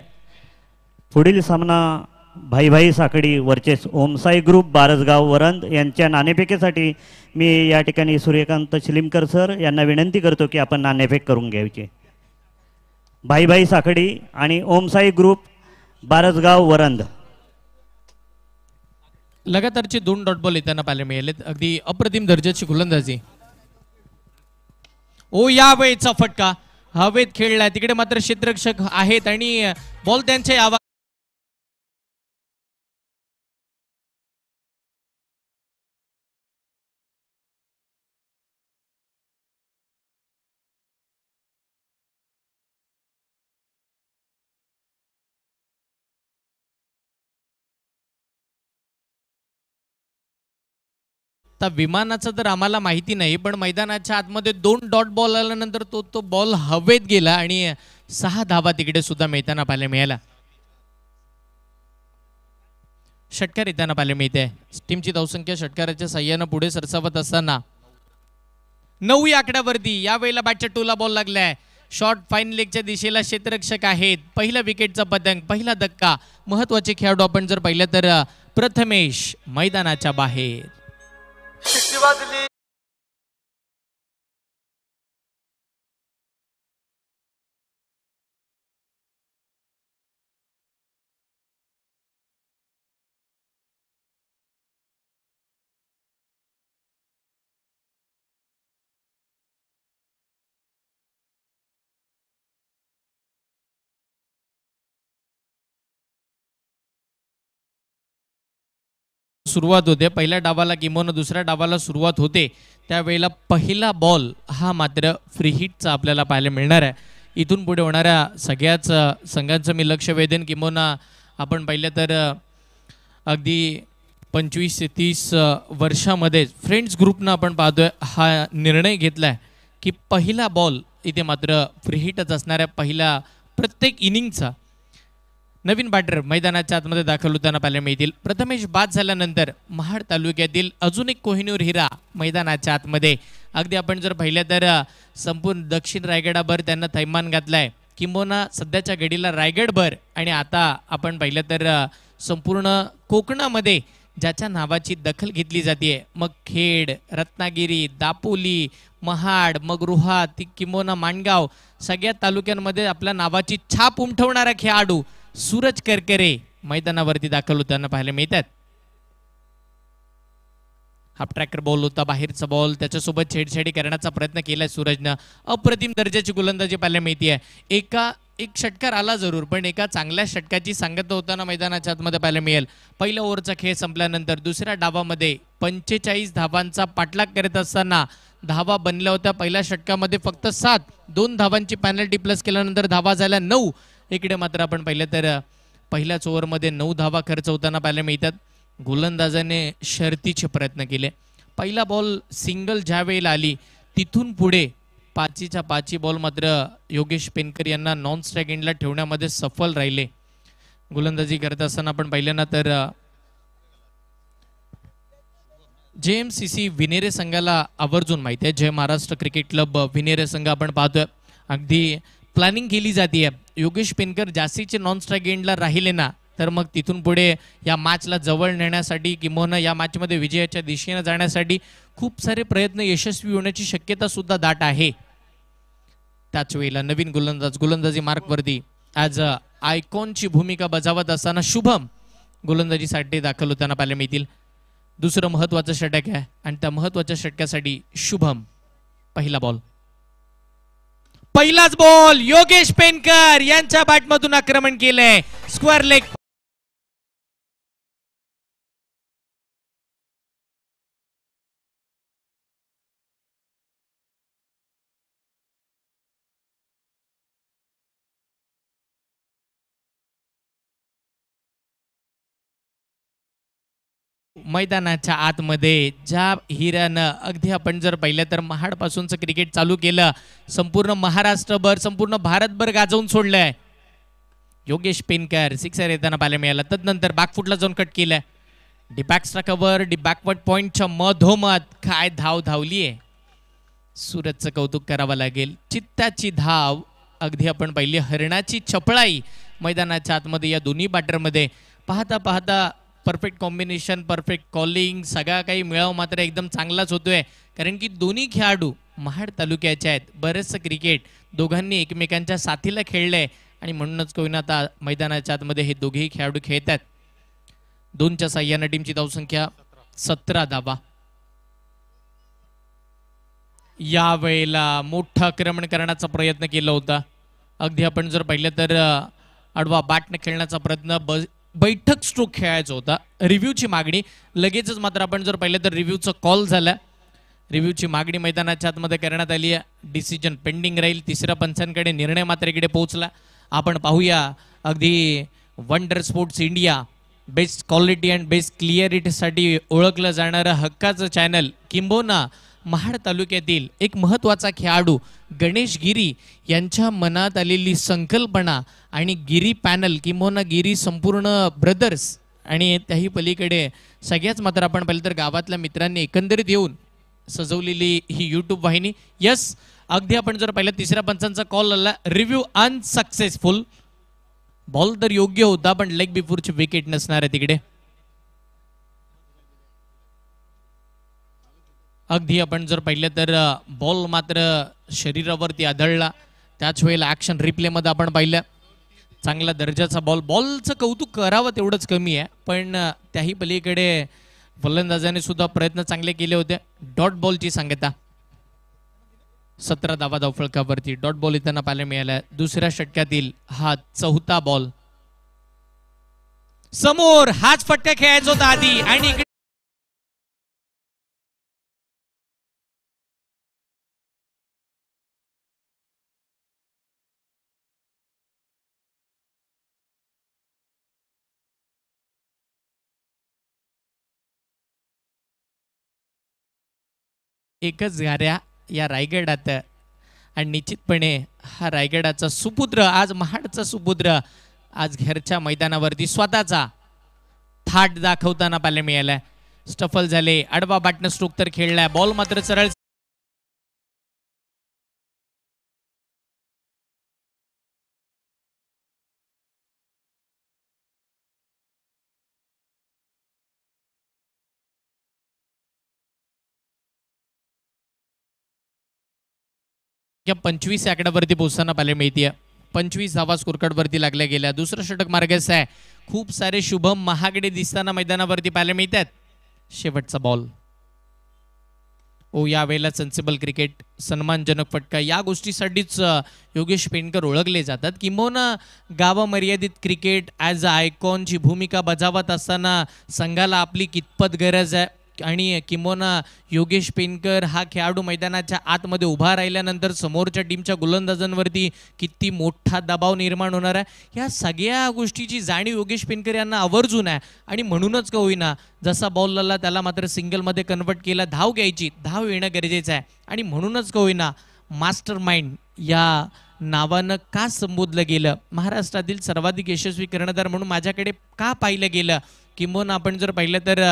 पुढील सामना भाई साकडी वर्सेस ओमसाई ग्रुप बारसगाव वरंद यांच्या नाणेफेकीसाठी मी या ठिकाणी सूर्यकांत चिलिमकर सर यांना विनंती करतो की आपण नाणेफेक करून घ्यायची. भाई साकडी आणि Om Sai group बारसगाव Varandh. लगातारचे 2 dot ball येताना पाहायला मिळालेत. अगदी अप्रतिम दर्जाची गोलंदाजी. ओ, या वेळेचा फटका हवेत खेळलाय. तिकडे मात्र क्षेत्ररक्षक आहेत आणि बॉल त्यांच्या यावा. आता विमानाचं तर आम्हाला माहिती नाही, पण मैदानाच्या आतमध्ये 2 डॉट बॉल आल्यानंतर तो बॉल हवेत गेला आणि 6 धावा तिकडे सुद्धा मिळताना पाहायला मिळाला. षटकार येताना पाहायला मिळते. टीमची धावसंख्या षटकाराच्या साह्यानं पुढे सरसावत असताना 9 या आकड्यावरती यावेळेला बॅटच्या टोला बॉल लागलाय. शॉर्ट फाईन लेगच्या दिशेला क्षेत्ररक्षक आहेत. पहिल्या विकेटचा पतंग, पहिला धक्का. महत्वाचे खेळाडू आपण जर पाहिलं तर प्रथमेश मैदानाच्या बाहेर. सुरुवात होते पहिल्या डावाला किंवा दुसऱ्या डावाला सुरुवात होते त्यावेळेला पहिला बॉल हा मात्र फ्री हिटचा आपल्याला पाहायला मिळणार आहे. इथून पुढे होणाऱ्या सगळ्याच संघांचं मी लक्ष वेधेन. किंवा आपण पाहिलं तर अगदी 25 ते 30 वर्षामध्ये फ्रेंड्स ग्रुपनं आपण पाहतोय हा निर्णय घेतलाय की पहिला बॉल इथे मात्र फ्री हिटच असणाऱ्या पहिला प्रत्येक इनिंगचा. नवीन बॅटर मैदानाच्या आतमध्ये दाखल होताना पाहायला मिळतील. प्रथमेश बाद झाल्यानंतर महाड तालुक्यातील अजून एक कोहिनूर हिरा मैदानाच्या आतमध्ये. अगदी आपण जर पाहिलं तर संपूर्ण दक्षिण रायगडाभर त्यांना थैमान घातलाय किंबहुना सध्याच्या घडीला रायगडभर आणि आता आपण पाहिलं तर संपूर्ण कोकणामध्ये ज्याच्या नावाची दखल घेतली जाते मग खेड, रत्नागिरी, दापोली, महाड, मग रुहा किंबहुना माणगाव सगळ्या तालुक्यांमध्ये आपल्या नावाची छाप उमटवणारा खेळाडू सूरज करकरे मैदानावरती दाखल होताना पाहायला मिळतात. हाफ ट्रॅकर बॉल होता, बाहेरचा बॉल, त्याच्यासोबत छेडछाडी करण्याचा प्रयत्न केलाय सूरजनं. अप्रतिम दर्जाची गोलंदाजी पाहायला मिळते. एक षटकार आला जरूर, पण एका चांगल्या षटकाची सांगता होताना मैदानाच्या आतमध्ये पाहायला मिळेल. पहिल्या ओव्हरचा खेळ संपल्यानंतर दुसऱ्या डावामध्ये 45 धावांचा पाठलाग करत असताना धावा बनल्या होत्या. पहिल्या षटकामध्ये फक्त 7, 2 धावांची पेनल्टी प्लस केल्यानंतर धावा झाल्या 9. इकडे मात्र आपण पाहिलं तर पहिल्याच ओव्हरमध्ये 9 धावा खर्च होताना पाहायला मिळतात. गोलंदाजाने शर्तीचे प्रयत्न केले. पहिला बॉल सिंगल ज्या वेळेला आली तिथून पुढे 5च्या 5 बॉल मात्र योगेश पेनकर यांना नॉन स्ट्राईक एंडला ठेवण्यामध्ये सफल राहिले. गोलंदाजी करत असताना आपण पाहिलं ना तर JMCC विनेरे संघाला आवर्जून माहिती आहे. जय महाराष्ट्र क्रिकेट क्लब विनेरे संघ आपण पाहतोय अगदी प्लॅनिंग केली जाते. योगेश पेनकर जास्तीचे नॉन स्ट्राईक एंडला राहिले ना तर मग तिथून पुढे या मॅचला जवळ नेण्यासाठी किंवा या मॅचमध्ये विजयाच्या दिशेने जाण्यासाठी खूप सारे प्रयत्न यशस्वी होण्याची शक्यता सुद्धा दाट आहे. त्याच वेळेला नवीन गोलंदाजी मार्कवरती आज आयकॉनची भूमिका बजावत असताना शुभम गोलंदाजीसाठी दाखल होताना पाहायला मिळतील. दुसरं महत्वाचं षटक आहे आणि त्या महत्वाच्या षटकासाठी शुभम. पहिला बॉल, पहिलाच बॉल योगेश पेनकर यांच्या बॅटमधून आक्रमण केलंय. स्क्वेअर लेग मैदानाच्या आतमध्ये ज्या हिऱ्यानं अगदी आपण जर पाहिलं तर महाड पासूनचं क्रिकेट चालू केलं, संपूर्ण महाराष्ट्रभर संपूर्ण भारतभर गाजवून सोडलंय. योगेश पेनकर सिक्सर येताना पाहायला मिळाला. तदनंतर बॅकफुटला जाऊन कट केलंय. डी बॅकस्ट्रा कव्हर, डी बॅकवर्ड पॉइंटच्या मधोमध काय धाव धावलीये. सूरजचं कौतुक करावं लागेल. चित्ताची धाव अगदी आपण पाहिली. हरणाची चपळाई मैदानाच्या आतमध्ये या दोन्ही बॅटरमध्ये. पाहता पाहता परफेक्ट कॉम्बिनेशन, परफेक्ट कॉलिंग, सगळा काही मिळाव मात्र एकदम चांगलाच होतोय. कारण की दोन्ही खेळाडू महाड तालुक्याचे आहेत. बरेचसं क्रिकेट दोघांनी एकमेकांच्या साथीला खेळलंय आणि म्हणूनच कोण आता मैदानाच्या आतमध्ये हे दोघेही खेळाडू खेळतात. 2च्या साह्यानं टीमची धावसंख्या 17 धावा. यावेळेला मोठं आक्रमण करण्याचा प्रयत्न केला होता. अगदी आपण जर पाहिलं तर आडवा बॅटने खेळण्याचा प्रयत्न, बैठक स्ट्रोक खेळायचा होता. रिव्ह्यूची मागणी लगेचच मात्र आपण जर पाहिलं तर रिव्ह्यूचा कॉल झाला. रिव्ह्यूची मागणी मैदानाच्या आतमध्ये करण्यात आली आहे. डिसिजन पेंडिंग राहील. तिसऱ्या पंचांकडे निर्णय मात्र इकडे पोहोचला. आपण पाहूया अगदी wonder sports India best quality and best क्लिअरिटीसाठी ओळखलं जाणारं हक्काचं चॅनल किंबहुना महाड तालुक्यातील एक महत्त्वाचा खेळाडू गणेश गिरी यांच्या मनात आलेली संकल्पना आणि गिरी पॅनल किंबहुना गिरी संपूर्ण ब्रदर्स आणि त्याही पलीकडे सगळ्याच मात्र आपण पाहिलं तर गावातल्या मित्रांनी एकंदरीत येऊन सजवलेली ही यूट्यूब वाहिनी. यस, अगदी आपण जर पाहिलं तिसऱ्या पंचांचा कॉल आला, रिव्ह्यू अनसक्सेसफुल. बॉल तर योग्य होता पण लेग बिफोरची विकेट नसणार आहे तिकडे. अगदी आपण जर पाहिलं तर बॉल मात्र शरीरावरती आदळला. त्याच वेळेला ॲक्शन रिप्लेमध्ये आपण पाहिलं चांगला दर्जाचा बॉल. बॉलचं कौतुक करावं तेवढंच कमी आहे, पण त्याही पलीकडे फलंदाजाने सुद्धा प्रयत्न चांगले केले होते. डॉट बॉलची सांगता 17 धावा धावफलकावरती डॉट बॉल इथं पाहायला मिळाला. दुसऱ्या षटकातील हा चौथा बॉल. समोर हाच फटका खेळायचा होता आधी आणि एकच गाऱ्या या रायगडात आणि निश्चितपणे हा रायगडाचा सुपुत्र आज महाडचा सुपुत्र आज घरच्या मैदानावरती स्वतःचा थाट दाखवताना पाहायला मिळालाय. स्टफल झाले, आडवा बाटन स्ट्रोक तर खेळलाय, बॉल मात्र सरळ या 25 आकड्यावरती पोहोचताना पाहायला मिळते. 25 धावा स्कोरकार्डवरती लागल्या गेल्या. दुसरं षटक मार्गाचं आहे. खूप सारे शुभम महागडे दिसताना मैदानावरती पाहायला मिळतात. शेवटचा बॉल. यावेळेला सेन्सिबल क्रिकेट, सन्मानजनक फटका या गोष्टीसाठीच योगेश पेंडकर ओळखले जातात. किंबहुना गाव मर्यादित क्रिकेट ॲज अ आयकॉनची भूमिका बजावत असताना संघाला आपली कितपत गरज आहे आणि किंबहुना योगेश पेंडकर हा खेळाडू मैदानाच्या आतमध्ये उभा राहिल्यानंतर समोरच्या टीमच्या गोलंदाजांवरती किती मोठा दबाव निर्माण होणार आहे, ह्या सगळ्या गोष्टीची जाणीव योगेश पेंडकर यांना आवर्जून आहे. आणि म्हणूनच का होईना जसा बॉल आला त्याला मात्र सिंगलमध्ये कन्वर्ट केला. धाव घ्यायची, धाव येणं गरजेचं आहे आणि म्हणूनच का होईना मास्टर माइंड या नावानं का संबोधलं गेलं, महाराष्ट्रातील सर्वाधिक यशस्वी कर्णधार म्हणून माझ्याकडे का पाहिलं गेलं, किंबहुना आपण जर पाहिलं तर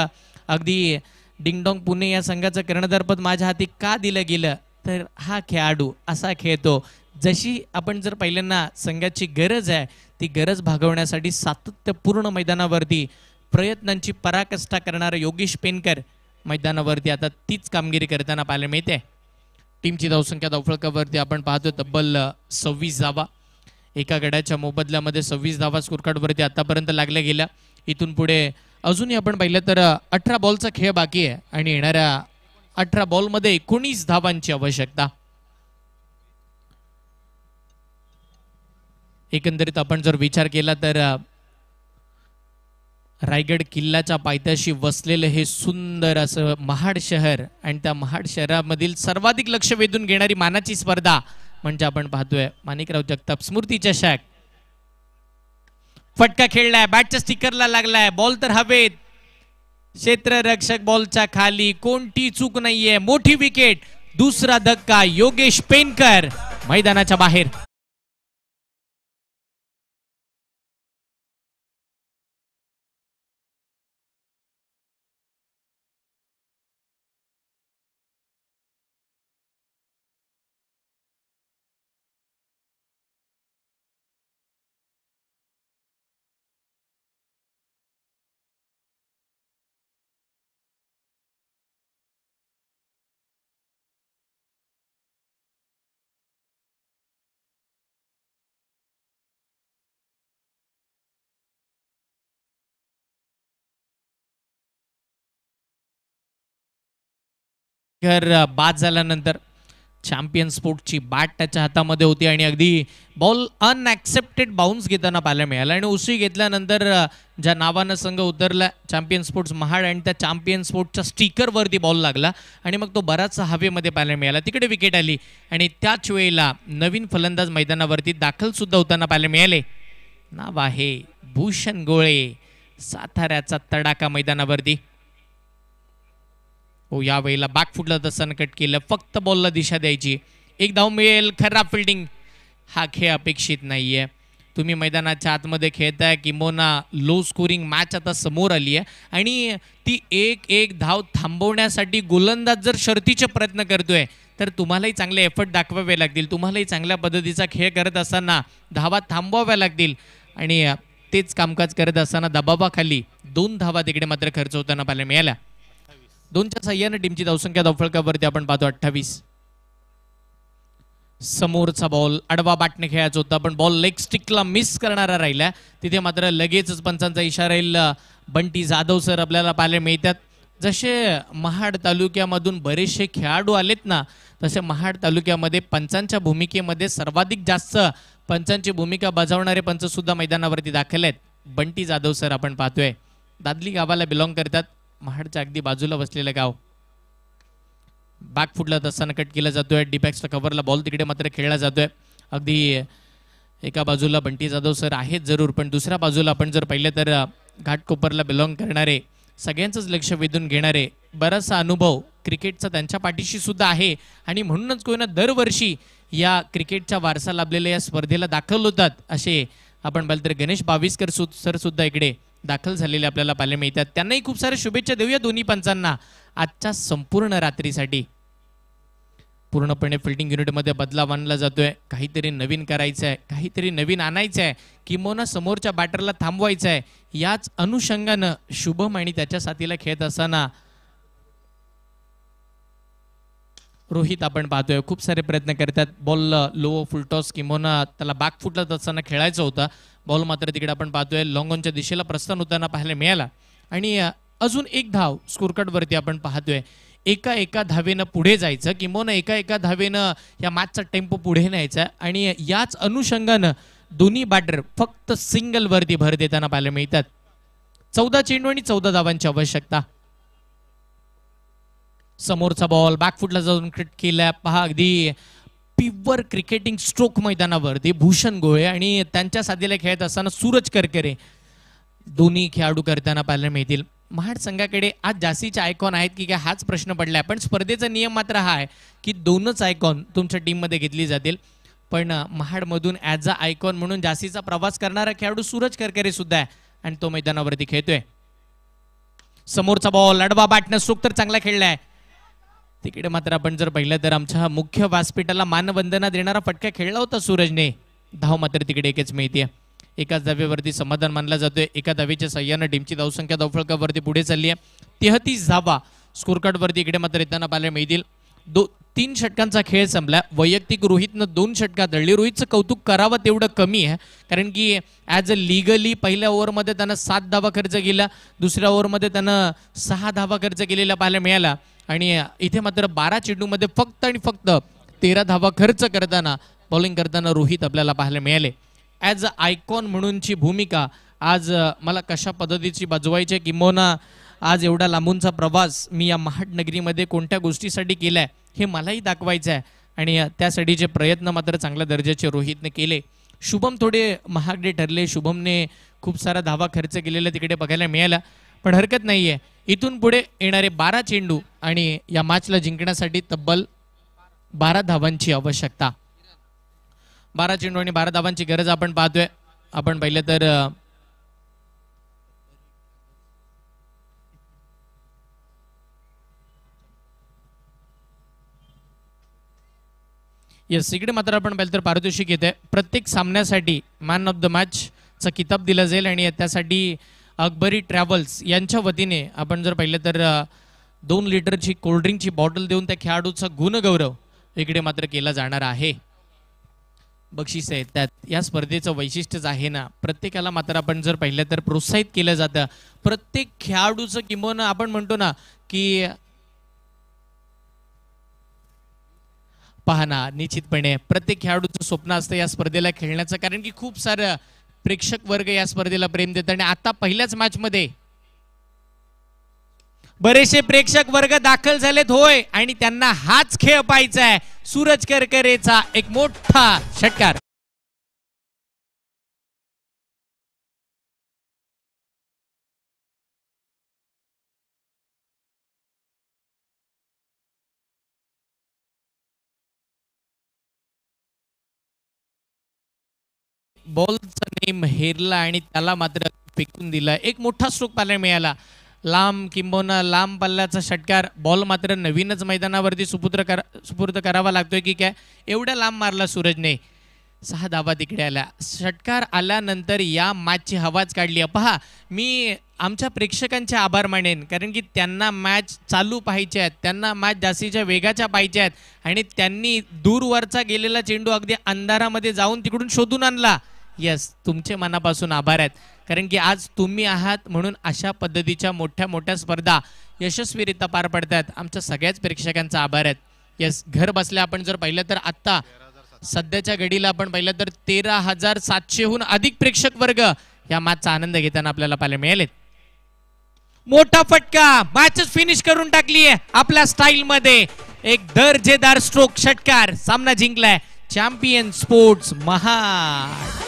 अगदी डिंगडॉंग पुणे या संघाचं कर्णधारपद माझ्या हाती का दिलं गेलं, तर हा खेळाडू असा खेळतो जशी आपण जर पहिल्यांदा संघाची गरज आहे ती गरज भागवण्यासाठी सातत्यपूर्ण मैदानावरती प्रयत्नांची पराकाष्ठा करणारा योगेश पेंडकर मैदानावरती आता तीच कामगिरी करताना पाहायला मिळते. टीमची धावसंख्या धावफलकावरती आपण पाहतो तब्बल 26 धावा. एका गड्याच्या मोबदल्यामध्ये 26 धावा स्कोरकार्डवरती आतापर्यंत लागल्या गेल्या. इथून पुढे अजूनही आपण पाहिलं तर 18 बॉलचा खेळ बाकी आहे आणि येणाऱ्या 18 बॉलमध्ये 19 धावांची आवश्यकता. एकंदरीत आपण जर विचार केला तर रायगड किल्ल्याच्या पायथ्याशी वसलेलं हे सुंदर असं महाड शहर आणि त्या महाड शहरामधील सर्वाधिक लक्ष वेधून घेणारी मानाची स्पर्धा म्हणजे आपण पाहतोय माणिकराव जगताप स्मृती चषक. फटका खेळलाय, बॅटच्या स्टिकरला लागलाय, बॉल तर हवेत, क्षेत्ररक्षक बॉलच्या खाली, कोणती चूक नाहीये, मोठी विकेट. दुसरा धक्का, योगेश पेंडकर मैदानाच्या बाहेर. बाद झाल्यानंतर चॅम्पियन स्पोर्टची बॅट त्याच्या हातामध्ये होती आणि अगदी बॉल अनॲक्सेप्टेड बाउन्स घेताना पाहायला मिळाला आणि उसळी घेतल्यानंतर ज्या नावानं संघ उतरला चॅम्पियन स्पोर्ट्स महाड आणि त्या चॅम्पियन स्पोर्ट्सच्या स्टिकरवरती बॉल लागला आणि मग तो बराचसा हवेमध्ये पाहायला मिळाला. तिकडे विकेट आली आणि त्याच वेळेला नवीन फलंदाज मैदानावरती दाखल सुद्धा होताना पाहायला मिळाले. नाव आहे भूषण गोळे. साताऱ्याचा तडाखा मैदानावरती. हो, या वेळेला बॅकफुटला तसं कट केलं, फक्त बॉलला दिशा द्यायची. एक धाव मिळेल. खराब फिल्डिंग. हा खेळ अपेक्षित नाहीये. तुम्ही मैदानाच्या आतमध्ये खेळताय, किंबहुना लो स्कोरिंग मॅच आता समोर आली आहे आणि ती एक धाव थांबवण्यासाठी गोलंदाज जर शर्तीचे प्रयत्न करतोय तर तुम्हालाही चांगले एफर्ट दाखवावे लागतील. तुम्हालाही चांगल्या पद्धतीचा खेळ करत असताना धावा थांबवाव्या लागतील आणि तेच कामकाज करत असताना दबावाखाली 2 धावा तिकडे मात्र खर्च होताना पाहायला मिळाल्या. 2च्या साह्याने टीमची धावसंख्या धावफलकावरती आपण पाहतो 28. समोरचा बॉल आडवा बाटने खेळायचा होता, पण बॉल लेग स्टिकला मिस करणारा राहिला. तिथे मात्र लगेचच पंचांचा इशारा येईल. बंटी जाधव सर आपल्याला पाहायला मिळतात. जसे महाड तालुक्यामधून बरेचसे खेळाडू आलेत ना, तसे महाड तालुक्यामध्ये पंचांच्या भूमिकेमध्ये सर्वाधिक जास्त पंचांची भूमिका बजावणारे पंच सुद्धा मैदानावरती दाखल आहेत. बंटी जाधव सर आपण पाहतोय, दादली गावाला बिलॉंग करतात. महाडच्या अगदी बाजूला बसलेलं गाव. बॅकफुटला तसाना कट केला जातोय. डिपॅक्सला कव्हरला बॉल तिकडे मात्र खेळला जातोय. अगदी एका बाजूला बंटी जाधव सर आहेत जरूर, पण दुसऱ्या बाजूला आपण जर पाहिलं तर घाटकोपरला बिलॉंग करणारे, सगळ्यांचंच लक्ष वेधून घेणारे, बराचसा अनुभव क्रिकेटचा त्यांच्या पाठीशी सुद्धा आहे आणि म्हणूनच कोणी दरवर्षी या क्रिकेटच्या वारसा लाभलेल्या या स्पर्धेला दाखल होतात. असे आपण पाहिलं तर गणेश बाविस्कर सर सुद्धा इकडे दाखल झालेले आपल्याला पाहायला मिळतात. त्यांनाही खूप साऱ्या शुभेच्छा देऊया दोन्ही पंचांना आजच्या संपूर्ण रात्रीसाठी. पूर्णपणे फिल्डिंग युनिटमध्ये बदलाव आणला जातोय. काहीतरी नवीन करायचं आहे, काहीतरी नवीन आणायचं आहे, किंबहुना समोरच्या बॅटरला थांबवायचं आहे. याच अनुषंगानं शुभम आणि त्याच्या साथीला खेळत असताना रोहित आपण पाहतोय खूप सारे प्रयत्न करतात. बॉल लो फुलटॉस किंबहुना त्याला बॅकफुटला असताना खेळायचं होतं. बॉल मात्र तिकडे आपण पाहतोय लॉंग ऑनच्या दिशेला प्रस्थान होताना पाहायला मिळाला आणि अजून एक धाव स्कोरकार्डवरती आपण पाहतोय. एका धावेनं पुढे जायचं, किंबहुना एका धावेनं या मॅचचा टेम्पो पुढे न्यायचा आणि याच अनुषंगानं दोन्ही बॅटर फक्त सिंगलवरती भर देताना पाहायला मिळतात. 14 चेंडू आणि 14 धावांची आवश्यकता. समोरचा बॉल बॅकफुटला जाऊन क्रिट केला. पहा अगदी प्युअर क्रिकेटिंग स्ट्रोक मैदानावरती भूषण गोळे आणि त्यांच्या साथीला खेळत असताना सूरज करकरे दोन्ही खेळाडू करताना पाहायला मिळतील. महाड संघाकडे आज जास्तीचे आयकॉन आहेत की काय हाच प्रश्न पडलाय, पण स्पर्धेचा नियम मात्र हा आहे की 2च आयकॉन तुमच्या टीममध्ये घेतली जातील. पण महाडमधून ॲज अ आयकॉन म्हणून जास्तीचा प्रवास करणारा खेळाडू सूरज करकरे सुद्धा आहे आणि तो मैदानावरती खेळतोय. समोरचा बॉल आडवा बॅटनं स्ट्रोक तर चांगला खेळलाय. तिकडे मात्र आपण जर पाहिलं तर आमच्या मुख्य व्यासपीठाला मानवंदना देणारा फटका खेळला होता सूरजने. धाव मात्र तिकडे एकच मिळते. एकाच धावेवरती समाधान मानला जातोय. एका धावेच्या सहाय्यानं टीमची धावसंख्या धावफलकावरती पुढे चालली आहे. 33 धावा स्कोरकार्डवरती इकडे मात्र येताना पाहायला मिळतील. 3 षटकांचा खेळ संपला. वैयक्तिक रोहितनं 2 षटका दळली. रोहितचं कौतुक करावं तेवढं कमी आहे, कारण की ॲज अ लिगली पहिल्या ओव्हरमध्ये त्यानं 7 धावा खर्च केला, दुसऱ्या ओव्हरमध्ये त्यानं 6 धावा खर्च केलेला पाहायला मिळाला आणि इथे मात्र 12 चेंडूमध्ये फक्त आणि फक्त 13 धावा खर्च करताना बॉलिंग करताना रोहित आपल्याला पाहायला मिळाले. ॲज अ आयकॉन म्हणूनची भूमिका आज मला कशा पद्धतीची बजवायची आहे, किंबहुना आज एवढा लांबूनचा प्रवास मी या महाड नगरीमध्ये कोणत्या गोष्टीसाठी केलाय हे मलाही दाखवायचं आहे आणि त्यासाठीचे प्रयत्न मात्र चांगल्या दर्जाचे रोहितने केले. शुभम थोडे महागडे ठरले. शुभमने खूप सारा धावा खर्च केलेला तिकडे बघायला मिळाला, पण हरकत नाहीये. इथून पुढे येणारे 12 चेंडू आणि या मॅचला जिंकण्यासाठी तब्बल 12 धावांची आवश्यकता. 12 चेंडू आणि 12 धावांची गरज आपण पाहतोय. आपण पाहिलं तर येस, इकडे मात्र आपण पाहिलं तर पारितोषिक येते. प्रत्येक सामन्यासाठी मॅन ऑफ द मॅचचा किताब दिला जाईल आणि त्यासाठी अकबरी ट्रॅव्हल्स यांच्या वतीने आपण जर पाहिलं तर 2 लिटरची कोल्ड्रिंकची बॉटल देऊन त्या खेळाडूचा गुणगौरव इकडे मात्र केला जाणार आहे. बक्षीस आहेत त्यात. या स्पर्धेचं वैशिष्ट्यच आहे ना, प्रत्येकाला मात्र आपण जर पाहिलं तर प्रोत्साहित केलं जातं. प्रत्येक खेळाडूचं किंबहुना आपण म्हणतो ना की पाहना, निश्चितपणे प्रत्येक खेळाडूचं स्वप्न असतं या स्पर्धेला खेळण्याचं, कारण की खूप सारं प्रेक्षक वर्ग या स्पर्धेला प्रेम देतात आणि आता पहिल्याच मॅच मध्ये बरेचसे प्रेक्षक वर्ग दाखल झालेत होय, आणि त्यांना हाच खेळ पाहायचा आहे. सूरज करकरेचा एक मोठा षटकार. बॉलचा नेम हेरला आणि त्याला मात्र फेकून दिला. एक मोठा स्ट्रोक पाहायला मिळाला. लांब किंबहुना लांब पल्ल्याचा षटकार. बॉल मात्र नवीनच मैदानावरती सुपूर्द करावा लागतोय की काय, एवढ्या लांब मारला सूरजने. 6 धावा तिकडे आल्या. षटकार आल्यानंतर या मॅचची हवाच काढली. पहा, मी आमच्या प्रेक्षकांचे आभार मानेन, कारण की त्यांना मॅच चालू पाहायचे आहेत, त्यांना मॅच जास्तीच्या वेगाच्या पाहिजे आहेत आणि त्यांनी दूरवरचा गेलेला चेंडू अगदी अंधारामध्ये जाऊन तिकडून शोधून आणला. यस, तुमचे मनापासून आभार आहेत, कारण की आज तुम्ही आहात म्हणून अशा पद्धतीच्या मोठ्या मोठ्या स्पर्धा यशस्वीरित्या पार पडतात. आमच्या सगळ्याच प्रेक्षकांचा आभार आहेत. यस, घर बसल्या आपण जर पाहिलं तर आत्ता सध्याच्या घडीला आपण पाहिलं तर 13,700हून अधिक प्रेक्षक वर्ग या मॅचचा आनंद घेताना आपल्याला पाहायला मिळालेत. मोठा फटका, मॅचच फिनिश करून टाकली आहे आपल्या स्टाईल मध्ये. एक दर्जेदार स्ट्रोक षटकार, सामना जिंकलाय चॅम्पियन स्पोर्ट्स महाड.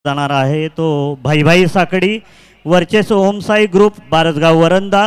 जाणार आहे तो भाईभाई साकडी वर्चेस ओम साई ग्रुप बारसगाव वरंदा.